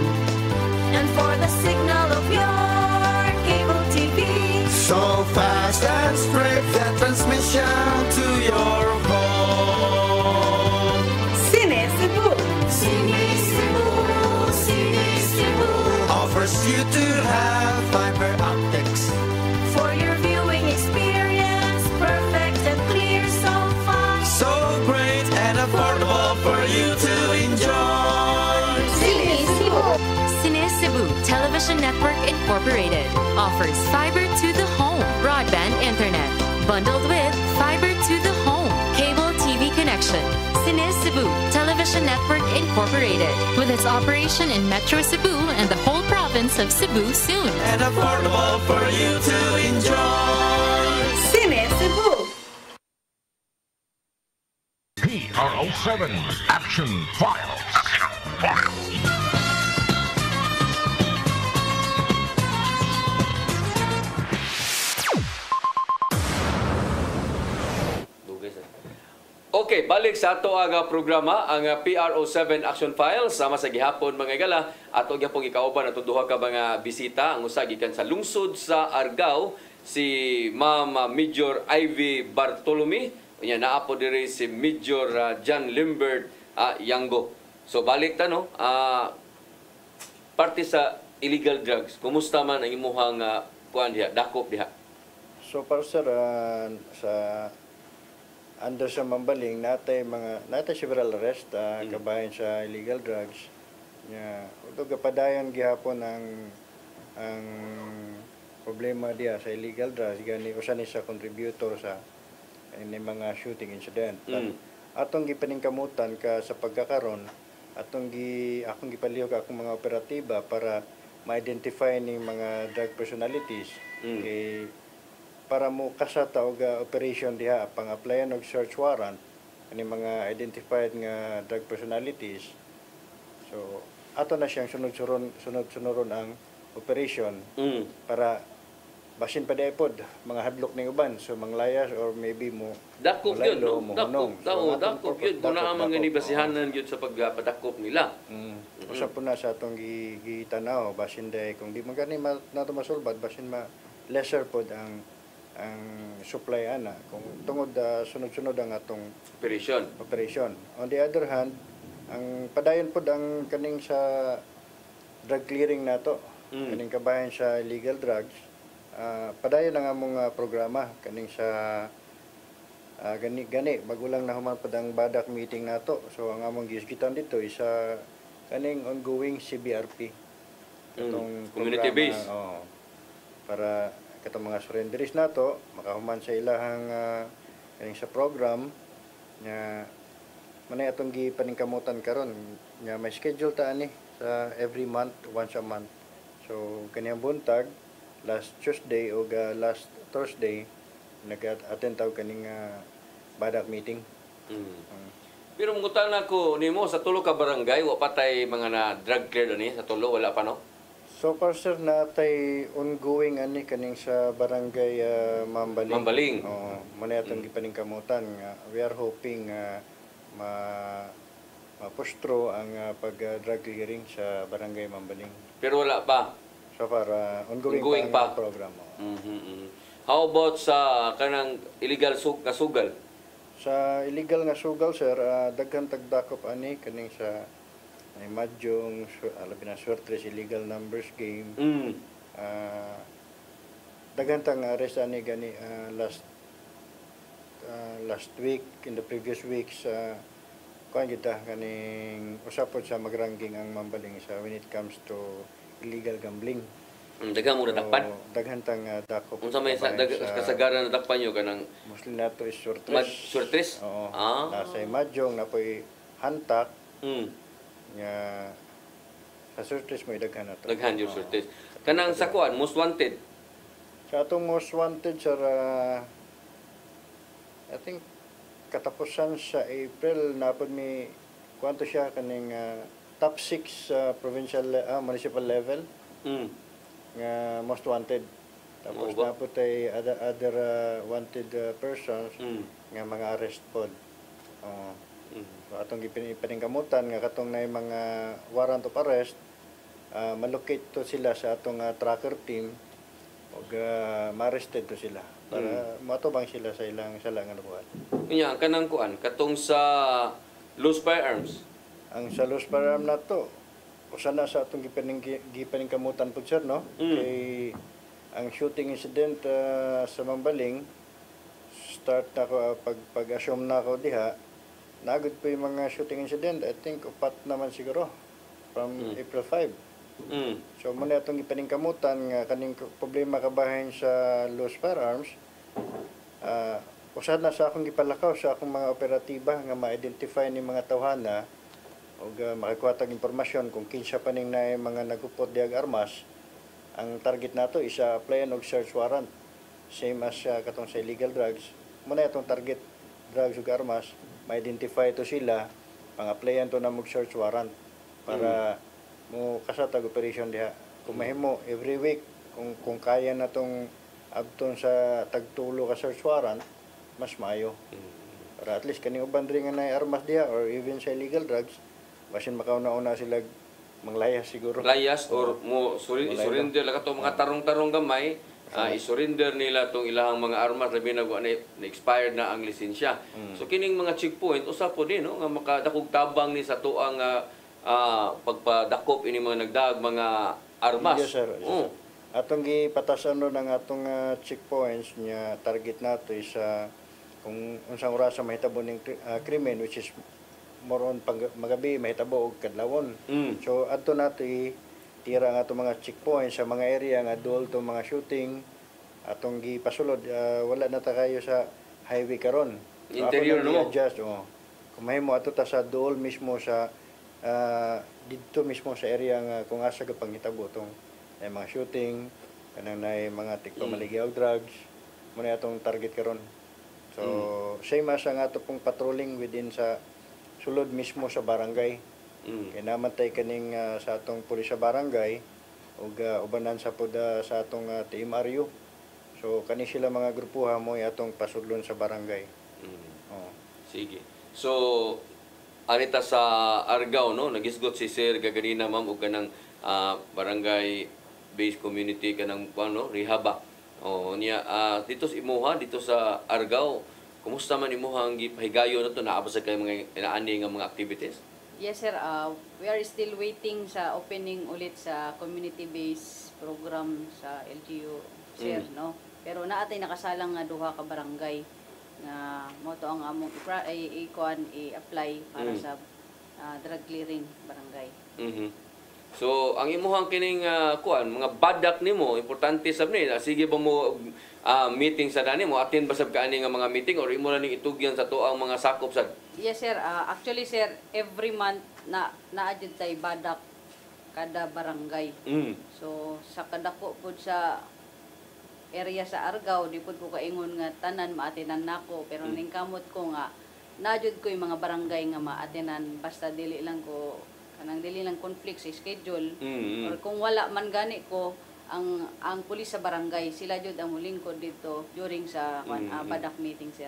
And for the signal of your cable TV. so fast and straight that transmission to your home. Sinisibo. Sinisibo, sinisibo. Offers you to have fiber optics. For your viewing experience, perfect and clear, so fine. So great and affordable for you to enjoy. Sinisibo. Cine Cebu Television Network Incorporated offers fiber to the home broadband internet bundled with fiber to the home cable TV connection. Cine Cebu Television Network Incorporated with its operation in Metro Cebu and the whole province of Cebu soon. And affordable for you to enjoy. Sinisibo. PRO7 Action Files. Okay, balik sa ato aga programa ang PRO7 Action Files sama sa gihapon mga igala ato gyapon gikauban ato duha ka mga bisita ang usa gikan sa lungsod sa Argao si Ma'am Major Ivy Bartolome unya naa po diri si Major John Limbert Yango. So balik ta no parte sa illegal drugs. Kumusta man ang imuhang kuan diha dakop diha? So para sir, sa under sa Mambaling natay several arrest kabayan sa illegal drugs nya ug kapadayon gihapon ang problema diya sa illegal drugs gani usa ni sa contributor sa ini mga shooting incident. Atong gipaningkamutan ka sa pagkakaron akong gipalihok akong mga operatiba para ma-identify ning mga drug personalities kay para mo kasata og operation diha pang-applyan og search warrant ani mga identified nga drug personalities. So ato na siyang sunod-sunuron ang operation para basin pa pod mga hadlok ning uban so manglayas or maybe mo dakop yun, no? Dakop yun. Kung naamang ganibasihanan yun sa pagpadakop nila. Usa po na sa atong gitanaw basin day kung di man gani nato masulbad basin lesser pod ang supply ana kung tungod sunod-sunod ang atong operation. On the other hand, ang padayon pod ang kaning sa drug clearing nato, kaning kabayan sa illegal drugs, padayon ang among programa kaning sa gani magulang na human pod ang badak meeting nato. So ang among gisgitan dito isa kaning ongoing CBRP. Itong community programa, based. Para katong mga surrenderies nato makahuman sa ilahang kaning sa program nya manay atong gipaningkamutan karon nya may schedule ta ani sa every month, once a month. So kaniyang buntag last Tuesday o last Thursday nag-attend taw kaning badak meeting. Pero mungutan ako nimo sa tulo ka barangay wa patay mga na drug clear ani sa tulo wala pa no? So far sir natay ongoing ani kaning sa barangay Mambaling. Manay atong gipaningkamutan nga we are hoping mapustro ang pag drug clearing sa barangay Mambaling. Pero wala pa. So far, ongoing pa ang program. How about sa kanang illegal kasugal? Sa illegal nga sugal, sir, daghan tagdakop ani kaning sa may Mahjong, labi na Suertres, illegal numbers game. Daghan tang arrest ani gani last week, in the previous weeks, kuan kita kaning usapod sa magranking ang mambaling sa when it comes to illegal gambling. Daghang mo nadakpan? Daghan tang dakop. Unsa may kasagaran na dakpan nyo kanang mostly nato is Suertres. Suertres? Oo. Nasa Mahjong, napoy Hantak. Nga sa Suertres mo daghan nato. Daghan yung Suertres. Kanang sa kuan, most wanted? Sa atong most wanted, sir, I think katapusan sa April, napod mi kwanto siya kaning top 6 provincial, municipal level. Nga most wanted. Tapos napod tay other wanted persons nga mga arrest pod. So atong gipaningkamutan nga katong nay mga warrant of arrest, malocate to sila sa atong tracker team ug ma-arrested to sila para matubang sila sa ilang sala nga nabuhat. Nya kanang kuan katong sa loose firearms. Ang sa loose firearm nato usa na sa atong gipaningkamutan pud sir, no? Kay ang shooting incident sa Mambaling start na ko pag-assume na ako diha, nagud po yung mga shooting incident. I think upat naman siguro from April 5. So muna itong ipaningkamutan nga kaning problema kabahin sa loose firearms. Usad na sa akong gipalakaw sa akong mga operatiba nga ma-identify ni mga tawhana ug makakuha tag impormasyon kung kinsa pa ning naay mga nagupot diag armas. Ang target nato is applyan og search warrant, same as katong sa illegal drugs. Muna itong target drugs ug armas, ma-identify to sila, pang-applyan to na mag search warrant para mo kasatag operation diha. Kung mahimo every week, kung kaya na tong abton sa tagtulo ka search warrant, mas maayo. Para at least kaning uban diri nga naay armas diha or even sa illegal drugs, basin makauna-una sila manglayas siguro. Layas or mo surrender la kato mga tarong-tarong gamay, i-surrender nila tong ilahang mga armas labi na expired na ang lisensya. So kining mga checkpoint usa po din no nga makadakog tabang ni sa tuang pagpadakop ini mga nagdag mga armas. Yes, sir. Atong gipatasan ron ang atong checkpoints nya target nato is kung unsang oras sa mahitabo ning krimen, which is more on magabi mahitabo og kadlawon. So adto nato tira nga atong mga checkpoints sa mga area nga duol to mga shooting atong gipasulod. Wala na ta kayo sa highway karon. So, interior no. Kung mahimo ato ta sa duol mismo sa dito mismo sa area nga kung asa ka panghitabo tong mga shooting kanang nay mga tikpamaligya og drugs mo na atong target karon. So same as ang ato pong patrolling within sa sulod mismo sa barangay. Kaya namantay kaning sa atong pulis sa barangay ug ubanan sa pod sa atong TMRU. So kani sila mga grupuha mo atong pasudlon sa barangay. Sige. So anita sa Argao no nagisgot si Sir gaganina ma'am og kanang barangay based community kanang ano rehaba. Niya dito sa imuha dito sa Argao, kumusta man imuha ang gipahigayon nato naabot sa kay mga inaani nga mga activities? Yes sir, we are still waiting sa opening ulit sa community-based program sa LGU sir, no? Pero naatay nakasalang nga duha ka barangay nga mo to ang among i-apply para sa drug clearing barangay. So ang imuhang kining kuan mga badak nimo importante sab ni sige ba mo meeting sa dani mo attend ba sab kaani nga mga meeting or imo na ning itugyan sa tuang mga sakop sa? Yes sir, actually sir every month naadjud tay badak kada barangay. So sa kadako pud sa area sa Argao di pud ko kaingon nga tanan maatinan nako pero ning kamot ko nga naadjud ko yung mga barangay nga maatinan basta dili lang ko kanang dili lang conflict sa schedule or kung wala man gani ko ang pulis sa barangay sila jud ang mulingkod dito during sa badak meeting sir.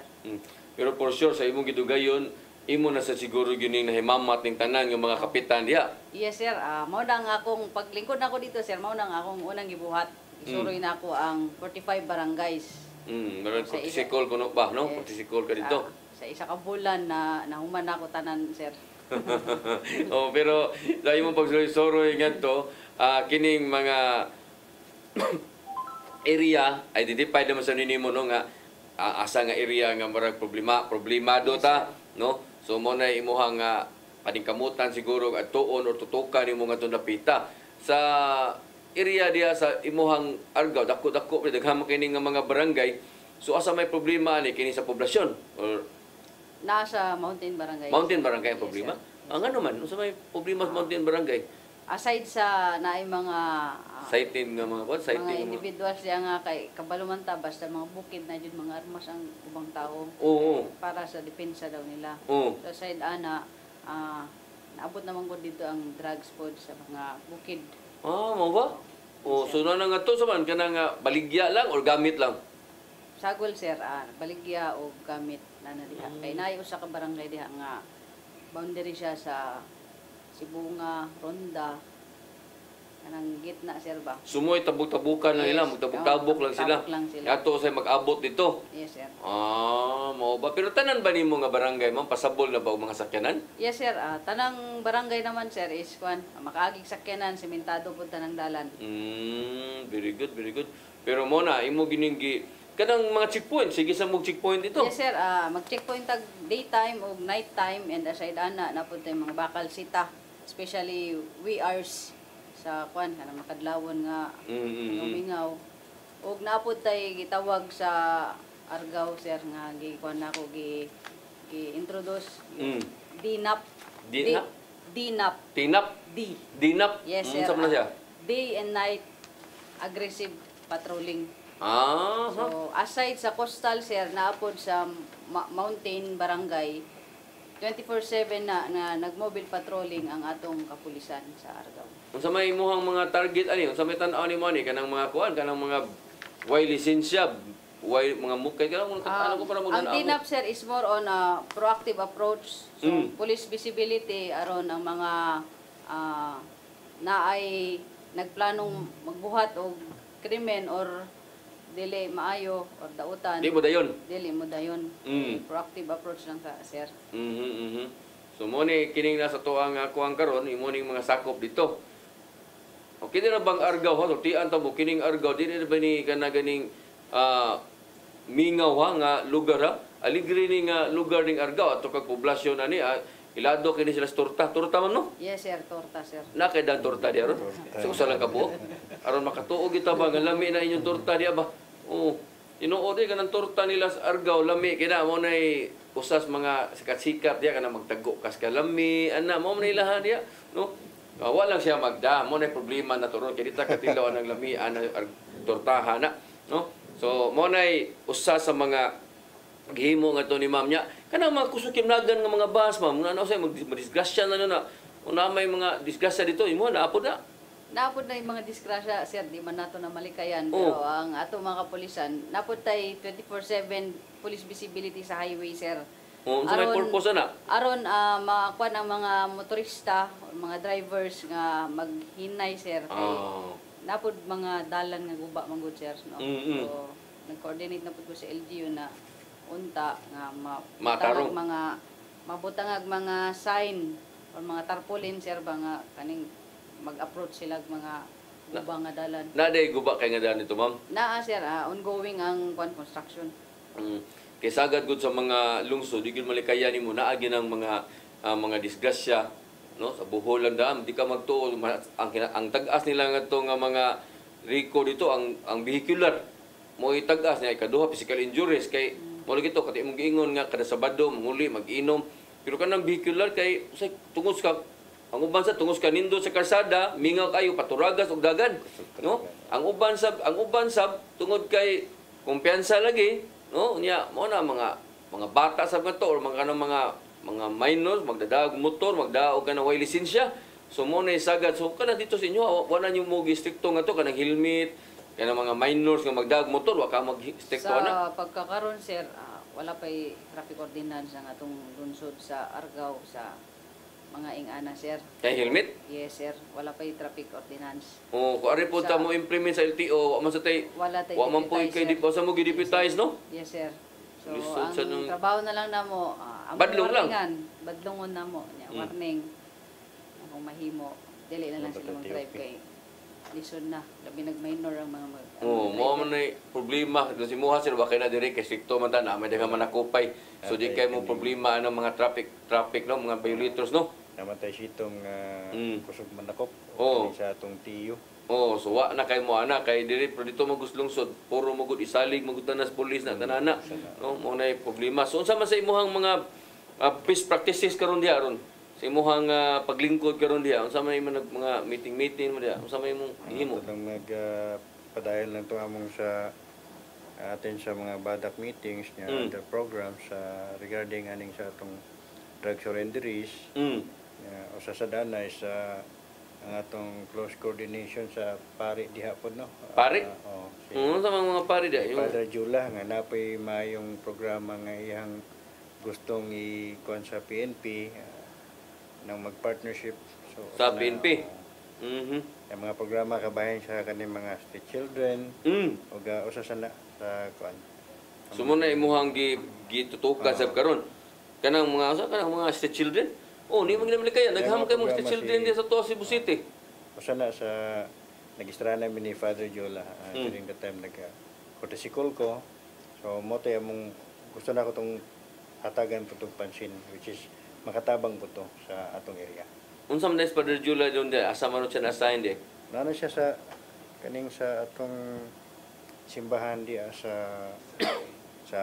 Pero for sure sa imong gidugayon imo na sa siguro gining nahimamat ning tanan ng mga kapitan diha. Yes sir, mao na nga akong paglingkod na ako dito sir, mao na nga akong unang gibuhat. Isuroy na ako ang 45 barangays. Meron protocol kuno ba, no? Protocol ka dito. Sa isa ka bulan na nahuman na ako tanan sir. Pero sa imong pagsuroy-suroy ngadto, kining mga area identified naman sa ninyo no nga asa nga area nga marag problemado ta, no? So mo na imuhang paningkamutan siguro at tuon or tutukan nimo nga napita sa area diha sa imuhang Argao, dako-dako daghang kini nga mga barangay. So asa may problema ani kini sa poblasyon or nasa Mountain Barangay. Mountain Barangay ang problema? Ang ano man, sa may problema sa Mountain Barangay? Aside sa naay mga sighting nga mga mga individuals diya nga kay kabalumanta basta mga bukid na jud mga armas ang ubang tao. Oo. Para sa depensa daw nila. Oo. So side ana naabot naman ko dito ang drugs pod sa mga bukid. Mo ba? So na nga to sa man kanang baligya lang or gamit lang? Sagol sir, baligya o gamit na diha. Kay naay usa ka barangay diha nga boundary siya sa Sibunga, Ronda, kanang gitna sir ba? Sumoy tabuk-tabukan lang nila, magtabuk-tabuk lang sila. Ato sa mag-abot dito. Yes sir. Mao ba? Pero tanan ba nimo nga barangay man pasabol na ba og mga sakyanan? Yes sir, tanang barangay naman sir is makaagig sakyanan, sementado pud tanang dalan. Very good, very good. Pero mo na imo gining kanang mga checkpoint, sige sa mong checkpoint ito. Yes sir, mag-checkpoint tag daytime o nighttime and aside ana na pud tay mga bakal sita, especially WERs sa kanang makadlawon nga lumingaw. Og naapod tay gitawag sa Argao sir nga nako gi-introduce DNAP. DNAP. Yes sir. Unsa man siya? Day and night aggressive patrolling. So, aside sa coastal sir, naapod sa Mountain Barangay, 24/7 na nag-mobile patrolling ang atong kapulisan sa Argao. Unsa may imuhang mga target ani? Unsa may tan-aw nimo ani kanang mga kuan, kanang mga way lisensya, way mga mukay kanang ano ko para ang DNAP sir is more on a proactive approach. So, police visibility aron ang mga naay nagplanong magbuhat og krimen or dili maayo or dautan. Di mo dayon. Dili mo dayon. Proactive approach lang ta, sir. So mo ni kining nasa tuang kuang karon imo ning mga sakop dito. Okay na bang Argao ha? Tian ta mo kining Argao dili ba ni kana ganing mingaw nga lugar ha? Aligri ning lugar ning Argao ato kag poblasyon ani ilado kini sila torta. Torta man no? Yes sir, torta sir. Nakay dan torta diha ron. So usa lang ka buok. Aron makatuog kita ba nga lami na inyong torta diha ba? Tinuod ka ng torta nila sa Argao, lami, kina mo na usas mga sikat-sikat diya, kana magtago kas kalami, mo na ilahan diya, no? Walang siya magda, mo na problema na turon, kaya dita katilaw ng lami, tortahan na, no? So, mo na usas sa mga gihimo nga to ni ma'am niya, kanang mga kusukimnagan nga mga bus, ma'am, ano sa'yo, magdisgrasya na, una may mga disgrasya dito, imo, naapod na. Napod na yung mga disgrasya, sir, di man nato na malikayan. Pero ang ato mga kapulisan, napod tay 24/7 police visibility sa highway, sir. Sa may purpose na? Aron makakuan ang mga motorista, mga drivers nga maghinay, sir. Kay napod mga dalan nga guba manggod, sir. No? So, nag-coordinate na po ko sa LGU na unta nga mabutangag mga sign or mga tarpaulin, sir, ba nga kaning mag-approach sila mga guba nga dalan. Naday guba kay nga dalan ito, ma'am? Naa sir, ongoing ang construction. Kay sagad gud sa mga lungsod, di gyud malikayan nimo naagi ng mga disgrasya, no? Sa Bohol lang dam, di ka magtuo ang tag-as nila ngadto nga mga RICO dito ang vehicular mo itag-as niya ikaduha physical injuries kay mo lagi to kati imong giingon nga kada Sabado manguli mag-inom pero kanang vehicular kay tungos ka ang uban sa tungos kanindo sa kalsada, mingaw kayo paturagas og dagan, no? Ang uban sab tungod kay kumpiyansa lagi, no? Unya mo na mga bata sab nga to or mga minors magdadaog motor, magdaog ka na way lisensya. So mo na isagad so kana dito sa inyo wala niyo mo gistrikto nga to kanang helmet, kanang mga minors nga magdaog motor wa ka mag-strikto sa na. pagkakaroon sir, wala pa'y traffic ordinance ang atong lungsod sa Argao sa mga ingana, sir. Kay helmet? Yes, sir. Wala pa'y traffic ordinance. Oh, kung ari po ta mo implement sa LTO, wa man sa tay Wala tayo wa man po kay di pa sa mo gideputize, no? Yes, sir. So, Lisod ang sa nung- trabaho na lang na mo, Badlong lang. badlongon na mo. Warning. Kung mahimo, dili na lang sila mag-drive kay lisod na. Labi nag-minor ang mga Oh, mo man nay problema kasi muha sir ba kay na dire kay stricto man ta na may daghang manakupay. So di kay mo problema ano mga traffic no, mga violators no. Namatay sitong kusog manakop. Oo. Sa atong tiyo. Oh, so wa na kay mo ana kay diri pero dito maguslungsod puro magud isalig magud tanas pulis na tanana. No, mo nay problema. So unsa man sa imuhang mga best practices karon diha ron? Sa imuhang paglingkod karon diha, unsa man imong mga meeting mo diha? Unsa man imong himo? Itong padayon lang to among sa atin sa mga badak meetings niya, other programs regarding aning sa atong drug surrenderies. Usa sa danay sa ang atong close coordination sa pari diha pod no. Pari? Si Unsa man mga pari diha? Father Jula nga napay mayong programa nga iyang gustong ikuan sa PNP nang mag-partnership. So, Sa PNP? Yung mga programa kabayan sa kaning mga street children o usa sa kuan. So mo na imuhang gitutukan sa karon. Kanang mga street children. Oh, ni mga kaya nagham kay mga street children di sa Toa Cebu City. Usa na sa nag-istra namin ni Father Jola during the time nag-cortical ko. So mo tay among gusto na ko tong hatagan po itong pansin which is makatabang po to sa atong area. Unsa man sa Father Jula doon di asa man siya na-assign di? Nano siya sa kaning sa atong simbahan di sa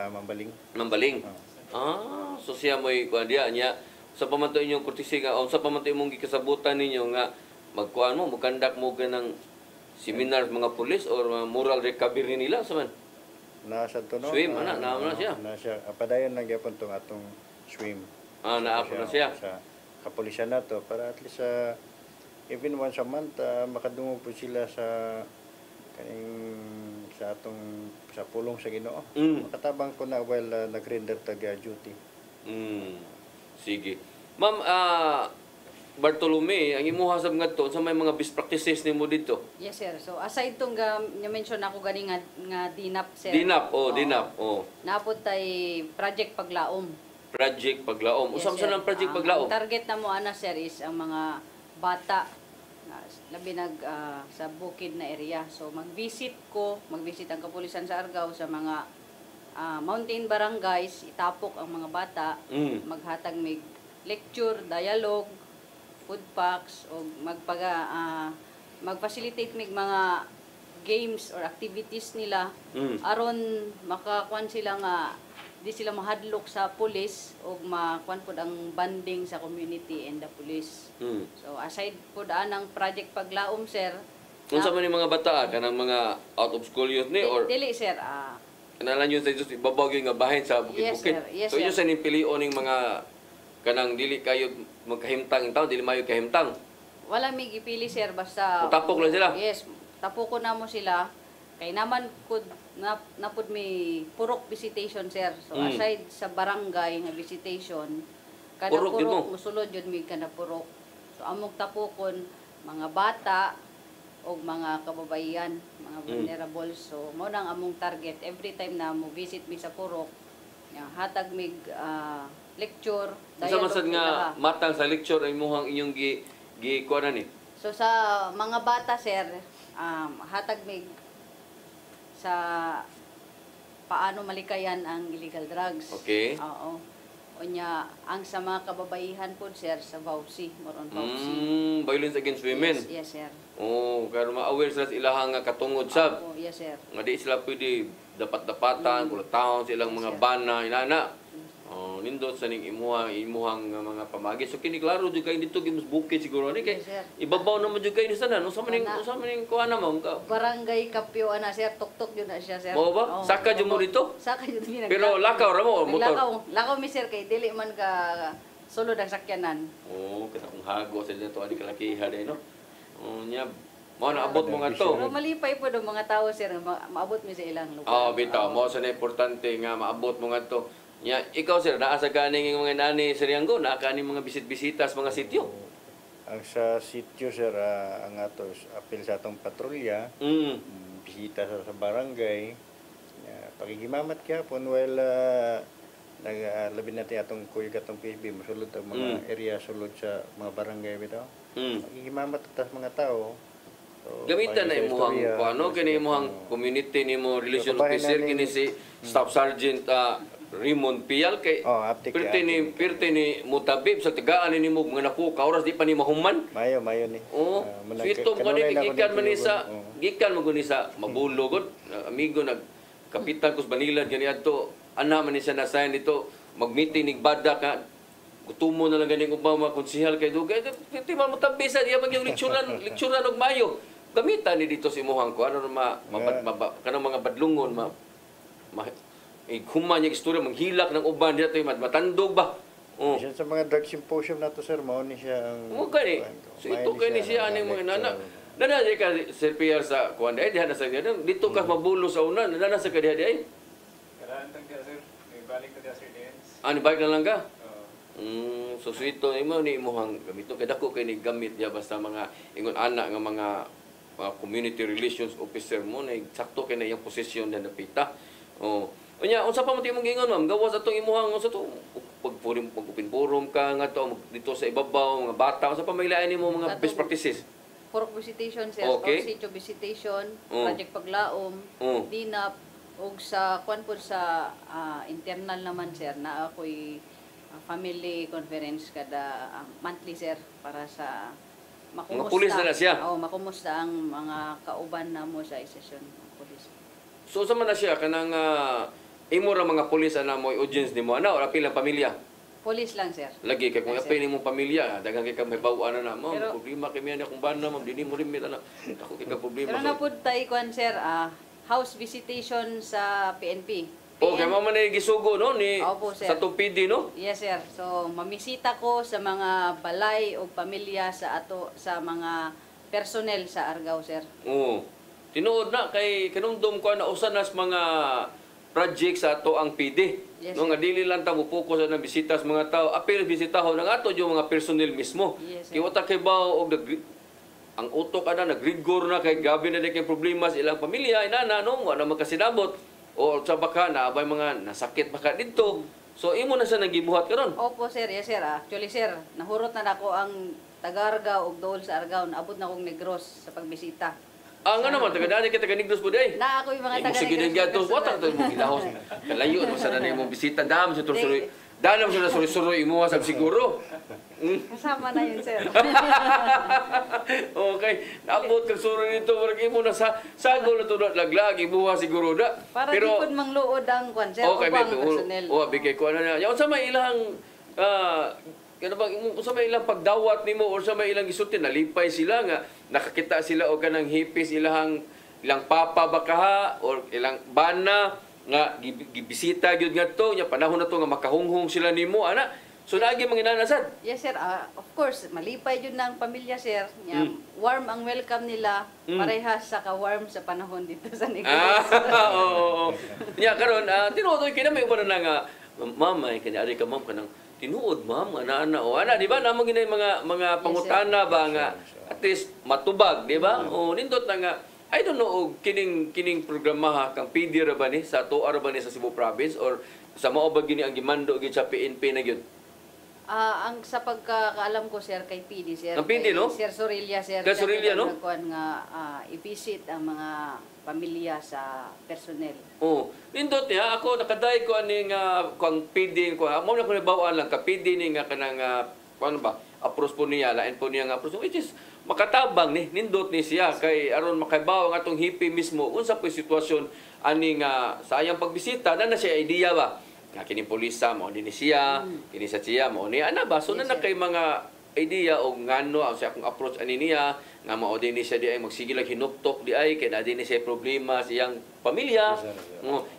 Mambaling. Mambaling. So siya mo'y kuan diya niya sa pamanto inyong kurtisi nga sa pamanto imong gikasabutan ninyo nga magkuan mo mukandak mo ganang seminar mga pulis or moral recovery nila sa man. Nasa to no. Swim ana na siya. Na siya padayon lang gyapon tong atong swim. Naapo na siya. Sa kapulisan na to para at least even once a month makadungog po sila sa kaning sa atong sa pulong sa Ginoo. Makatabang ko na while nag-render tag duty. Sige. Ma'am, Bartolome, ang imuha sab ngadto sa may mga best practices nimo dito. Yes, sir. So aside tong mention ako gani nga DINAP, sir. DINAP. Napod tay Project Paglaom. Project Paglaom. Yes, Usam sa nang Project Paglaom? Ang target na mo ana, sir, is ang mga bata labi sa bukid na area. So mag-visit ang kapulisan sa Argao sa mga mountain barangays, itapok ang mga bata, maghatag mig lecture, dialogue, food packs o mag-facilitate mig mga games or activities nila aron makakuan sila nga di sila mahadlok sa pulis o makuan pod ang bonding sa community and the police. So aside pod anang Project Paglaom, sir. Unsa man ni mga bata kanang mga out of school youth ni or dili, sir. Kanalan yun sa just ibabaw yung nga bahin sa bukid-bukid. Yes, so yun sa nipilion ng mga kanang dili kayo magkahimtang taon, dili mayo kahimtang. Wala mig ipili, sir, basta tapok lang sila. Yes, tapoko na mo sila. Kay naman kud napud may purok visitation, sir. So aside sa barangay nga visitation, kada purok musulod jud mi kada purok. So among tapokon mga bata o mga kababayan, mga vulnerable. So mao nang among target every time na mo visit mi sa purok. Hatag mig lecture, dialogue. Sa nga matang sa lecture ay muhang inyong kuanan ni. So sa mga bata, sir, hatag mig sa paano malikayan ang illegal drugs. Okay. Oo. Unya, ang sa mga kababaihan po, sir, sa VAUSI, moron VAUSI. Violence against women. Yes, sir. Kaya ma-aware sila sa ilahang katungod sab. Yes, sir. Nga di sila pwede dapat-dapatan, kulataon silang mga bana, inana. Nindot sa ning imuhang mga pamagi. So kini klaro jud kay dito gimus bukid siguro ni kay ibabaw na mo jud kay ni sanan. Unsa man ning kuha na mo ka. Barangay Kapyo ana, sir, tuktok yun na siya, sir. Mo ba? Saka jud mo dito? Saka jud mi. Pero lakaw ra mo motor. Lakaw mi, sir, kay dili man ka sulod ang sakyanan. Kita kung hago sa dito ani kalakiha day no. Nya Mo na abot mo nga to. Pero malipay po do mga tao sir, maabot mi sa ilang lugar. Bitaw, mo sa na importante nga maabot mo nga to. Ya, ikaw sir, naa sa kaning mga nani sa Riango, naa kaning mga bisit-bisita sa mga sityo. Ang sa sityo, sir, ang atos apil sa atong patrolya, bisita sa barangay, pagigimamat kyapon, well, labi natin atong kuyog atong PSB, masulod ang mga area sulod sa mga barangay bitaw. Pagigimamat at mga tao. So, Gamitan na imuhang kuano kini imuhang community nimo relation officer kini si Staff Sergeant Raymond Pial kay pirte ni mutabib sa tagaan ni mo mga naku ka oras di pa ni mahuman. Mayo ni. Sito ko ni gikan man sa gikan mo guni sa mabulogod amigo nag kapitan kus Banilad gani adto ana man ni siya na-assign dito mag-meeting nig bada ka gutumo na lang ganing ubaw mga konsehal kay dugay piti man mutabib sa iya yung lecturean og mayo gamitan ni dito si muhang ko ano kanang mga badlungon human yung istorya, manghilak ng uban dito, matandog ba? Isa sa mga drug symposium na to, sir, mauni siya ang... So ito kayo ni siya, ano yung mga nana. Nanasay ka, Sir Pierre, sa kuwanda, dihan na sa inyo. Dito ka mabulo sa una, nanasay ka dihan. Karaan tang diya, sir. May balik ka diya, sir, Dance. Ni balik na lang ka? So ito, imo ni imuhang gamito. Kaya dako kayo ni gamit diya, basta mga ingon anak ng mga community relations officer mo, na sakto kayo na yung posisyon na napita. Unya, unsa pa man imong gingon ma'am, gawas atong imuhang unsa to pagupin-purom ka nga to dito sa ibabaw mga bata, unsa pa mailain nimo mga best practices? Pork visitation sir, okay. Sitio visitation, project paglaom, dinap ug sa kwan po sa internal naman sir na ako'y family conference kada monthly sir para sa makumusta. Mga pulis na siya. Makumusta ang mga kauban namo sa session ng pulis. So sa man na siya kanang imo ra mga pulis ana mo audience nimo ana or apil ang pamilya? Pulis lang sir. Lagi kay kung apil nimo pamilya, daghang kay may baw-an na mo, problema kay miya akong bana mo, dili mo rimit ana. Ako kay problema. Pero napud tay kwan sir, house visitation sa PNP. Kay mama na gisugo no ni sa PD no? Yes sir. So mamisita ko sa mga balay o pamilya sa mga personnel sa Argao sir. Tinuod na kay kanungdom ko na usa nas mga project sa ato ang PD. Yes, no nga dili lang ta mo focus na bisita sa mga tao, apil bisitahon ang ato yung mga personnel mismo. Yes, kay wata kay bawo og ang utok ana nagrigor na kay gabi na kay problema sa ilang pamilya inana no wala makasinabot o sa baka na abay mga nasakit baka dito. So imo na sa nagibuhat karon. Opo sir, yes sir. Actually sir, nahurot na nako ang taga-Argao ug dool sa Argao, naabot na kong Negros sa pagbisita. Nga naman, taga-dani ka taga-Negros po day. Na ako yung mga taga-Negros. Sige din gato, wata to mo gilahos. Kalayo naman sa nanay mo bisita, dam sa tursuroy. Dalam sa suroy imo sa siguro. Kasama na yun, sir. Okay, naabot kag suroy nito, wala imo na sa sagol na to laglag ibuha siguro da. Para di pud mangluod ang kwan, sir, okay, upang personnel. Bigay ko ano na. Yung sa may ilang kano bang sa may ilang pagdawat nimo or sa may ilang gisulti nalipay sila nga nakakita sila og kanang hipis ilang papa bakaha or ilang bana nga gibisita gyud ngadto nya panahon na to nga makahunghong sila nimo ana so lagi manginanasad. Yes sir, of course malipay jud na ang pamilya sir nya warm ang welcome nila parehas sa ka-warm sa panahon dito sa Negros. Oo. Nya karon tinuod kay na may uban na nga ma'am ay kanya ari ka ma'am kanang tinuod ma'am ana o ana di ba namo ginay mga pangutana ba nga at least matubag di ba o nindot na nga I don't know kining programa kang PD ra ba ni sa tuwa ra ba ni sa Cebu province or sa mao ba gini ang gimando gid sa PNP na gyud. Ang sa pagkakaalam ko sir kay PD sir. Ang PD no? Sir Sorilla sir. Kay Sorilla no? Nga i-visit ang mga pamilya sa personnel. Nindot niya ako nakaday ko ani nga kang PD ko mo na ko nabawaan lang ka PD ni nga kanang ano ba approach po niya lain po niya nga approach which is makatabang ni nindot ni siya kay aron makabaw ang atong hipi mismo unsa po sitwasyon ani nga sa ayang pagbisita na siya idea ba nga kini polisa mo ni siya kini sa siya mo ni ana ba so na kay mga idea o ngano ang siya akong approach ani niya nga mao din ni siya di ay magsige lang hinuktok di ay kay na din ni siya problema siyang pamilya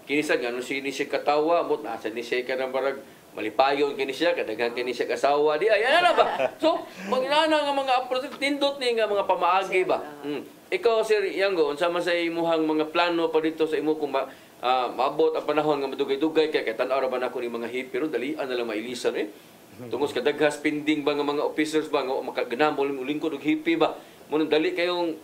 kini sad ngano siya katawa mo na sa ni siya kanang barag malipayon kini siya, kadaghan kini siya kasawa di ay ana ba. So manginana nga mga approach tindot ni nga mga pamaagi ba. Ikaw Sir Yango, unsa man sa imuhang mga plano pa dito sa imo kung maabot ang panahon nga madugay-dugay kay tan-aw ra ba nako ni mga hipi pero dalian na lang mailisan tungos kadaghas pending ba nga mga officers ba nga makaganamol lingkod og hipi ba mo dali kayong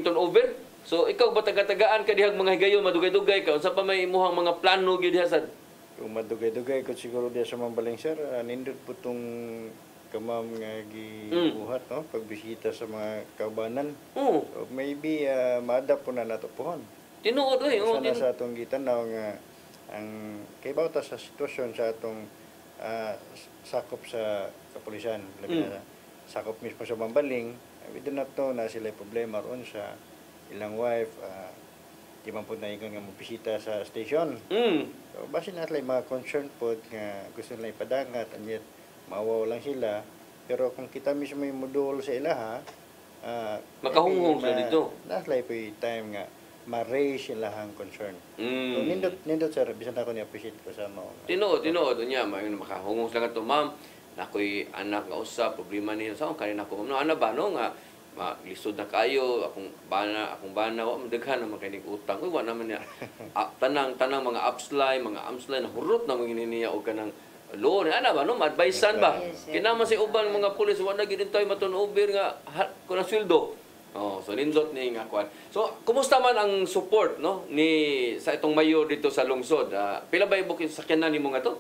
turnover. So ikaw ba taga-tagaan ka dihang mga higayon madugay-dugay ka unsa pa may imuhang mga plano gyud diha sad? Kung madugay-dugay ko siguro diya sa Mambaling sir, nindot po itong kamam nga gibuhat, no? Pagbisita sa mga kaubanan. So maybe maadap po na nato pohon. Tinuod sana sa atong gitanaw nga ang kaibawta sa sitwasyon sa atong sakop sa kapulisan, labi na sakop mismo sa Mambaling, we do not know na sila problema roon sa ilang wife, di man po na nga mabisita sa station. So, base na sila mga concern po nga gusto nila ipadangat, and yet maawaw lang sila. Pero kung kita mismo yung modul sa ilaha, makahunghong sila dito. Naslay po yung time nga ma-raise sila ang concern. So, nindot sir, bisan ako ni-appreciate ko sa mga. Tinood niya, makahungong sila nga ito, ma'am, na ako'y anak nga usap, problema niya, saan kanina ko, ma'am, ano ba, no, nga, lisod na kayo, akong bana, wa madaghan naman kayo utang. Uy, wa naman niya. Tanang mga upslide, mga amslide, nahurot na mga niya o kanang loan. Ano ba, no? Ma-advisean ba? Kinaman si uban mga pulis, wa na gid tayo matunover nga kunang sweldo. Oh, so nindot ni nga kwan. So, kumusta man ang support no ni sa itong mayor dito sa lungsod? Pila ba ibukid sakyanan nimo nga to?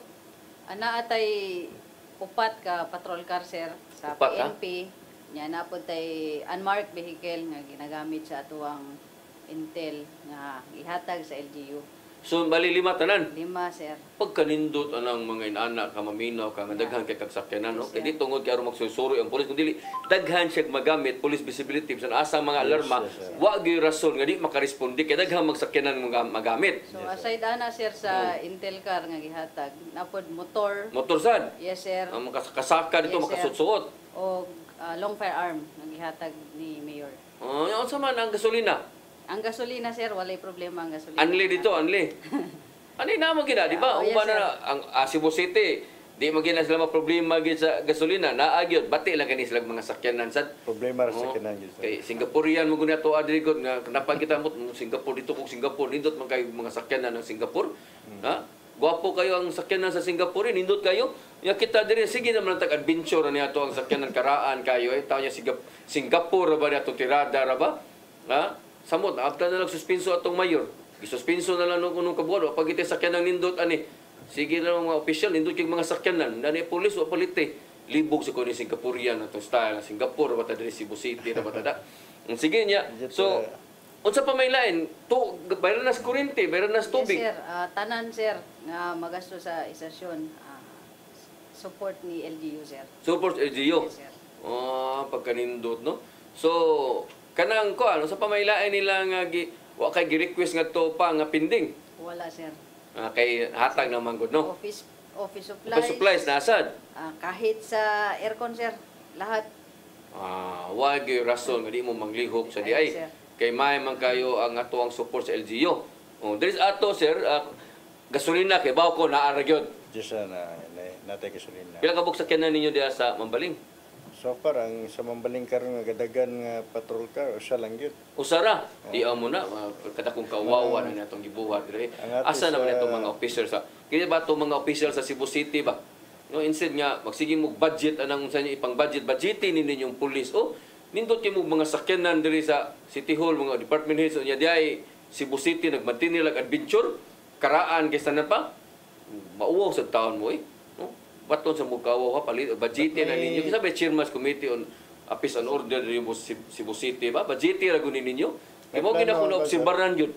Ana atay upat ka patrol car sir sa upat, PNP. Nya na po tay unmarked vehicle nga ginagamit sa atuang intel nga ihatag sa LGU. So bali 5 tanan. 5 sir. Pagkanindot anang mga inana ka maminaw ka nga daghan kay kagsakyanan no. Kay di tungod kay aron magsusuri ang pulis kun dili daghan siya magamit police visibility bisan asa mga alarma wa gyud rason nga di makaresponde kay daghan magsakyanan magamit. So aside ana sir sa intel car nga gihatag napod motor. Motor sad? Yes sir. Ang makasaka dito makasuot-suot. O long firearm nga gihatag ni mayor. Unsa man ang gasolina? Ang gasolina sir, walay problema ang gasolina. Anli dito, anli. Ani na mo gina, di ba? Yes, na ang Cebu City, di mo gina sila problema gid sa gasolina, naagyod bati lang kani sila mga sakyanan sad. Problema ra sa sakyanan gid. Kay Singaporean mo guna to adrigod nga kanapa kita mo Singapore dito kung Singapore nindot man kay mga sakyanan ng Singapore. Ha? Gwapo kayo ang sakyanan sa Singapore, nindot kayo. Ya kita diri sige naman tag adventure ni ato ang sakyanan karaan kayo tawo niya Singapore ba ato tirada ra ba? Ha? Samot, after na nagsuspenso atong mayor. Gisuspenso na lang nung kabuan. Pag iti sakyan ng nindot, ani. Sige na mga official, nindot yung mga sakyanan. Nani polis, o palite. Libog sa kuni Singaporean, atong style. Singapore, bata diri Cebu City, bata. Sige niya. So, unsa pa may lain? Bayran nas kurente, bayran nas tubig. Yes, sir. Tanan, sir, nga magasto sa istasyon. Support ni LGU, sir. Support LGU? Yes, sir. Pagkanindot, no? So, kanang ko ano sa pamaylain nila nga wa kay gi-request nga to pa nga pending. Wala sir. Kay hatag naman gud no. Office supplies. Office supplies nasad. Kahit sa aircon sir, lahat. Wa gyud rason nga di mo manglihok sa DI. Kay may man kayo ang ato ang support sa LGU. There is ato sir gasolina kay baw ko naa ra gyud. Just natay gasolina. Pila ka sakyanan ninyo diha sa Mambaling? So parang sa Mambaling karon nga gadagan nga patrol car usa lang gyud. Usara. Di amo na kada kung kawawa na natong gibuhat dire. Asa naman itong mga officers sa kaya ba itong mga officials sa Cebu City ba? No instead nga magsige mo budget anang unsa niyo ipang budgetin ninyong pulis. Nindot mo mga sakyanan diri sa City Hall mga department heads unya diay Cebu City nagmantin nila adventure karaan kaysa na pa. Mauwaw sa taon mo baton sa mukaw ha palit budgetin na ninyo kasi ba chairman's committee on peace and order rin mo Cebu City ba budgetin ra gunin ninyo kay mo gina kuno obserbaran jud.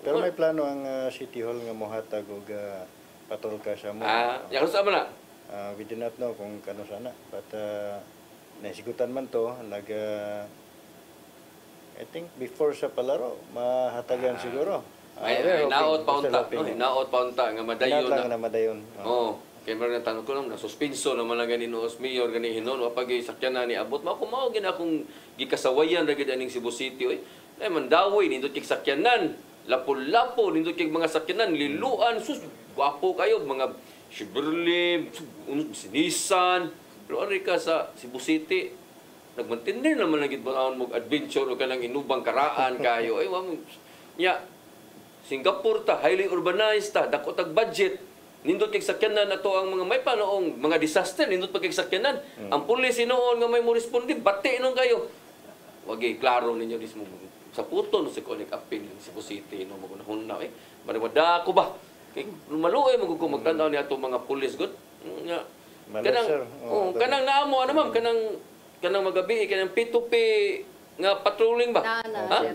Pero may plano ang City Hall nga mohatag og patrol car sa mo. Ya sa man na. We do not know kung kano sana but naisigutan man to I think before sa palaro mahatagan siguro. Ay naot pa unta no naot pa unta nga madayon na. Kaya meron na tanong ko naman, suspenso naman lang ganin noos mayor, ganin hinon, wapag sakyan na ni abot. Mao gin akong gikasawayan ra gid aning Cebu City. Ay mandawoy, nindot kig sakyanan, lapo-lapo, nindot kig mga sakyanan, liluan, sus, gwapo kayo, mga Chevrolet, Nissan, pero ari ka sa Cebu City, nagmantindi naman lagi mo adventure o kanang inubang karaan kayo. Ay, wamo. Nya, Singapore ta, highly urbanized ta, dako tag budget. Nindot kay sakyanan nato ang mga may panoong mga disaster, nindot pa kay sakyanan. Ang pulis noon nga may mo responde, bati nung kayo. Wagi klaro ninyo mismo sa puto no si Connect Appeal sa Cebu City no mo na eh. Mariwada ko ba? Kay maluoy mo ko magtanaw ni ato mga pulis gud. Nya kanang kanang naamo ano ma'am kanang magabi kanang P2P nga patrolling ba?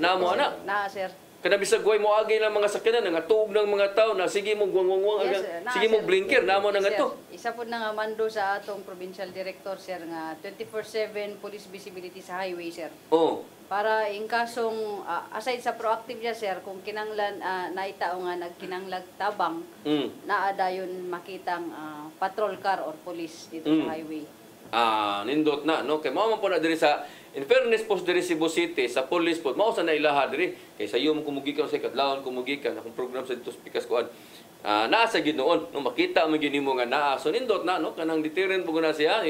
Naamo ana. Na sir. Kana bisag way mo agi ng mga sakyanan nga tuog ng mga tao na sige mo guwang-guwang sige mo blinker namo na nga to. Isa po na nga mando sa atong provincial director sir nga 24/7 police visibility sa highway sir. Oh. Para in kasong aside sa proactive niya sir kung kinanglan naitao nga nagkinanglag tabang naa dayon makitang patrol car or police dito sa highway. Nindot na no kay mao man po na diri sa in fairness po diri Cebu City sa police po mao sa nailaha diri kay sayo mo kumugikan sa kadlawon kumugikan akong program sa dito sa Pikas kuan naa sa ginoon no makita mo gini mo nga naa so nindot na no kanang deterrent po na siya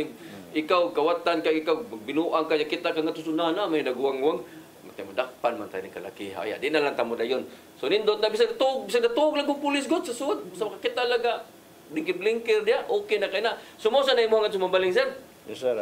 ikaw kawatan ka ikaw binuang ka kita ka nga tusunana may nagwangwang matay madakpan man tayo ni kalakiha ay di na lang tamo dayon so nindot na bisag tuog lang kung pulis god sa suod sa makakita laga blinker dia okay na kay na sumosa na imo nga sumabaling sir. Yes sir,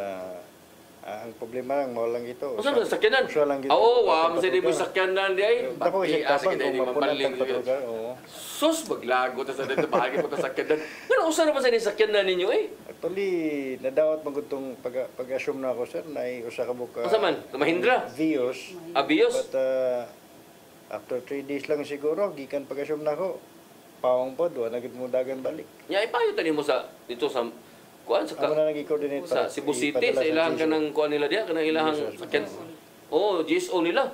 ang problema lang mo lang ito. Usa man sakyanan? Oo, mo sa di mo sakyanan di ay. Dako isip tapang kung mapunan patrugar. Sus maglago ta sa dito bahagi po ta sakyanan. Pero usa na ba sa ni sakyanan ninyo eh? Actually, nadawat magutong pag-assume na ako sir na usa ka buka. Usa man? Mahindra? Vios. Vios? But after 3 days lang siguro gikan pag-assume na ako. Pawang pod, wala gid mo dagan balik. Nya ipayo tani mo sa dito sa kuan sa nag-coordinate sa Cebu City sa ilang kanang kuan nila diya kanang ilang sakyan. Oh, GSO nila.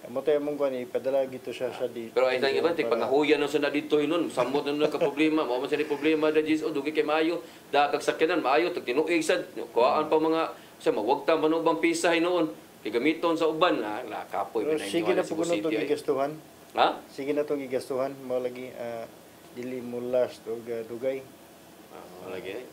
Amo tayo mong kuan ipadala gito sa di. Pero ay tang iba tig pagahuyan na sa na dito hinon, samot na ka problema, mao man sa problema da GSO dugi kay maayo, da kag sakyanan maayo tag tinuig sad. Kuan pa mga sa mawagta manubang pisa hinon. Kay gamiton sa uban na kapoy pinay. Sige na po kuno tong gigastuhan. Ha? Sige na tong gigastuhan, mo lagi dili mo last og dugay. Lagi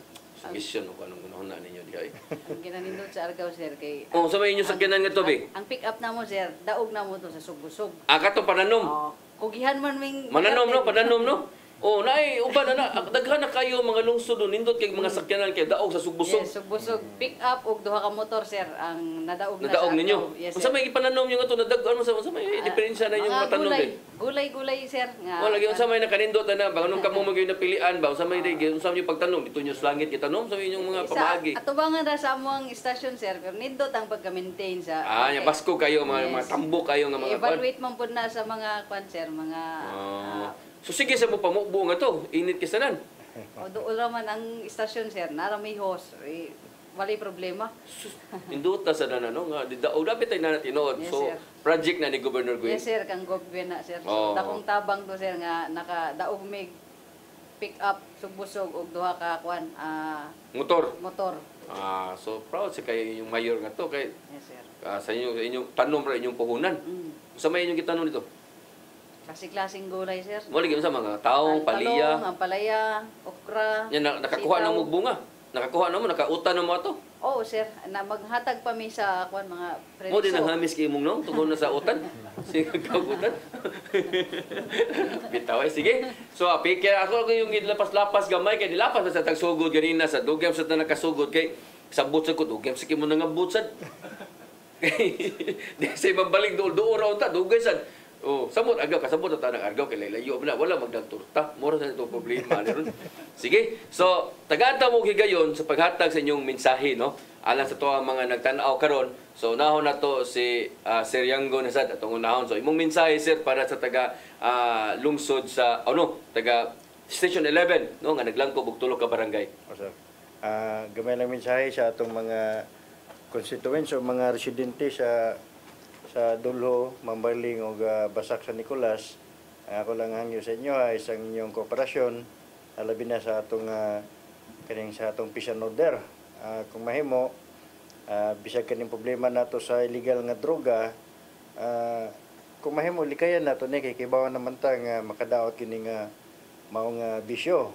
mission ko anong gunahon na ninyo diay. Ang ginanindot sa Argao sir kay sa may inyo sakyanan nga to be. Ang pick up namo sir, daog namo to sa Sugbusog. Kato pananom. Kugihan man ming mananom no, pananom no. Naay uban na daghan na kayo mga lungsod nindot kay mga sakyanan kay daog sa Sugbusog. Yes, Sugbusog pick up og duha ka motor sir ang nadaog na sa ninyo. Yes, unsa may ipananom niyo ato nadag-an mo sa may diferensya na yung matanom din. Gulay sir nga. Wala gyud unsa may nakanindot na bangon kamo magyud napilian ba unsa may unsa may pagtanom dito nyo sa langit itanom sa inyong mga pamaagi. Atubangan ra sa among istasyon sir pero nindot ang pagka-maintain sa nya basko kayo mga tambo kayo nga mga evaluate man pud na sa mga kwan sir mga so sige sa mo pamubo nga to, init kisanan. Doon raman ang istasyon sir, nara may hose, walay problema. Induta sa nanano nga didao dapat tay na tinuod. Yes, so sir. project na ni Governor Gwen. Yes sir, kang gobernador sir. So dakong tabang to sir nga nakadaog mig pick up Sugbusog og duha ka kwan motor. So proud sa kay yung mayor nga to kay yes sir. Sa inyong tanom ra inyong puhunan. Sa may inyong gitanom dito? Kasi-klaseng gulay, sir. Wala gyud sa mga taong, palaya. Ang palaya, okra. Yan nakakuha na mo bunga. Nakakuha na mo, nakautan na mo ato. Oo, sir. Na maghatag pa mi sa kwan mga preso. Mo din ang hamis kay imong nong tungod na sa utan. Sige kautan. Bitaw sige. So pikir ako yung gilapas-lapas gamay kay dilapas sa tagsugod ganina sa dugem sa nakasugod kay sabot sa ko dugem sa kimo nangabot sad. Di say babalik duol ra unta dugay sad. Samot agaw kasabot ta nang argaw kay layo na wala magdagturta. Mura na ito problema ni ron. Sige. So tagata mo higayon sa paghatag sa inyong mensahe no. Alang sa tuwa mga nagtan-aw karon. So nahon na to si Sir Yango na sad atong unahon. So imong mensahe sir para sa taga lungsod sa taga Station 11 no nga naglangkob og tulo ka barangay. Sir. Gamay lang mensahe sa atong mga constituents o mga residente sa Dulho, Mambaling o Basak sa Nicolas. Ako lang hangyo sa inyo isang inyong kooperasyon labi na sa atong kaning sa atong peace and order. Kung mahimo bisag kaning problema nato sa illegal nga droga kung mahimo likayan nato ni kay kibawan naman ta nga makadaot kini nga maong bisyo.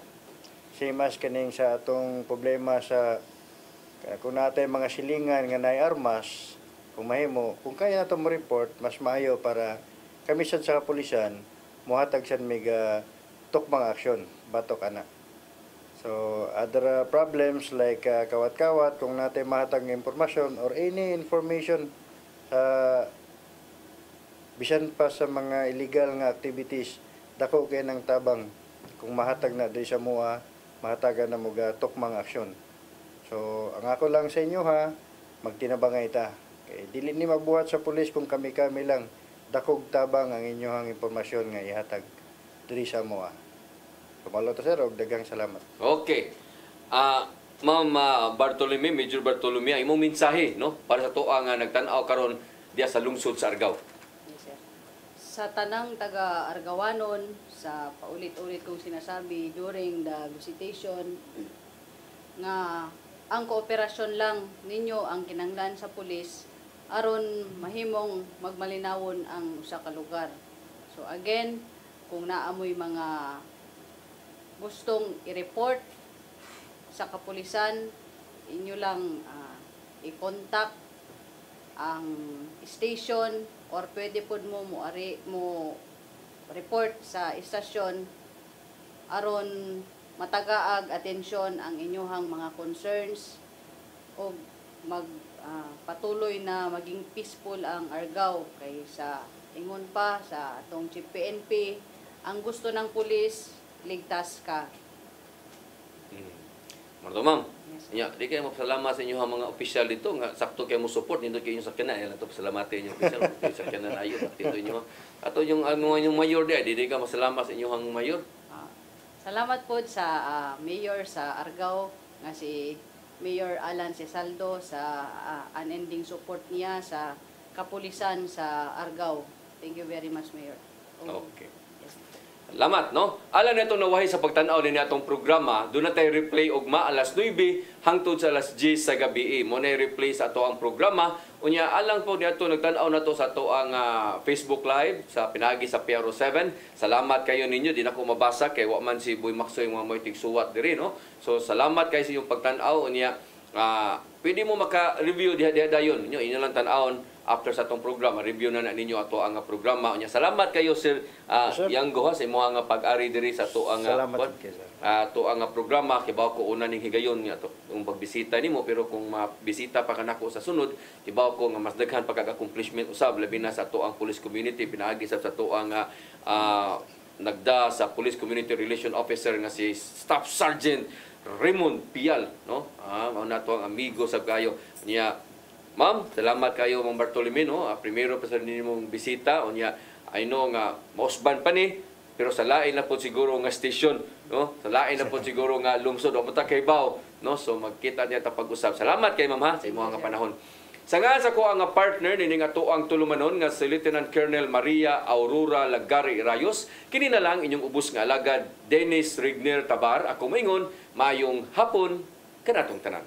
same as kaning sa atong problema sa kung natay mga silingan nga naay armas, kung mahimo, kung kaya nato mo report, mas maayo para kami sad sa kapulisan mohatag sad mig tukmang aksyon batok ana. So other problems like kawat-kawat kung natay mahatag nga impormasyon or any information bisan pa sa mga illegal nga activities, dako kay ng tabang kung mahatag na diri sa MUA, mahatagan na mo tukmang aksyon. So, ang ako lang sa inyo ha, magtinabangay ta. Kay dili ni mabuhat sa pulis kung kami-kami lang dakog tabang ang inyohang impormasyon nga ihatag diri sa MUA. Kumalo ta sir, og daghang salamat. Okay. Ma'am Bartolome, Major Bartolome, ang imong mensahe no para sa tuwa nga nagtan-aw karon diya sa lungsod sa Argao. Yes, sir. Sa tanang taga-Argawanon, sa paulit-ulit kong sinasabi during the visitation nga ang kooperasyon lang ninyo ang kinanglan sa pulis aron mahimong magmalinawon ang usa ka lugar. So again, kung naamoy mga gustong i-report sa kapulisan, inyo lang i-contact ang station or pwede po mo report sa istasyon aron matagaag atensyon ang inyuhang mga concerns o patuloy na maging peaceful ang Argao kay sa ingon pa sa atong Chief PNP, ang gusto ng pulis ligtas ka. Marto ma'am. Nya, di kayo magpasalamat sa inyo mga opisyal dito nga sakto kayo mo support nindot kayo sa kana ila to pasalamatin inyo opisyal sa kana ayo dito inyo. Ato yung yung mayor di ka masalamat sa inyo ang mayor. Salamat po sa mayor sa Argao nga si Mayor Alan Cesaldo sa unending support niya sa kapulisan sa Argao. Thank you very much, Mayor. Okay. Salamat, no? Alam na itong nawahi sa pagtanaw din atong programa, doon na tayo replay ugma alas 9 hangtod sa alas 10 sa gabi. Muna replay sa ato ang programa. Unya, alang po niya nagtanaw na to sa ato ang Facebook Live sa pinagi sa PRO7. Salamat kayo ninyo. Di na ko mabasa kay waman si Boy Maxo yung mga may tigsuwat diri, no? So, salamat kayo sa iyong pagtanaw. Unya, pwede mo maka-review diha dayon. Inyo lang tanawon. After sa itong programa, review na ninyo ato ang programa. Salamat kayo, Sir Yang Goha, sa imo nga pag-ari diri sa ato ang programa. Kibaw ko una ning higayon nga to yung pagbisita nimo, pero kung mabisita pa kanako sa sunod, kibaw ko nga mas daghan pagka-accomplishment usab labi na sa ato ang police community, pinaagi sa ato ang nagda sa Police Community Relation Officer nga si Staff Sergeant Raymond Pial, no? Mao na to ang amigo sa kayo niya. Ma'am, salamat kayo Mang Bartolome, no? Primero pa sa nimong bisita, unya I know nga mausban pa ni, pero sa lain na po siguro nga station, no? Sa lain na po siguro nga lungsod o mata kay Bao, no? So magkita niya ta pag-usap. Salamat kay Ma'am ha sa imong nga panahon. Sa nga sa ko ang partner nining ato ang tulumanon nga si Lieutenant Colonel Maria Aurora Lagari Rayos, kini na lang inyong ubos nga alagad Dennis Rigner Tabar. Ako moingon, mayong hapon kanatong tanan.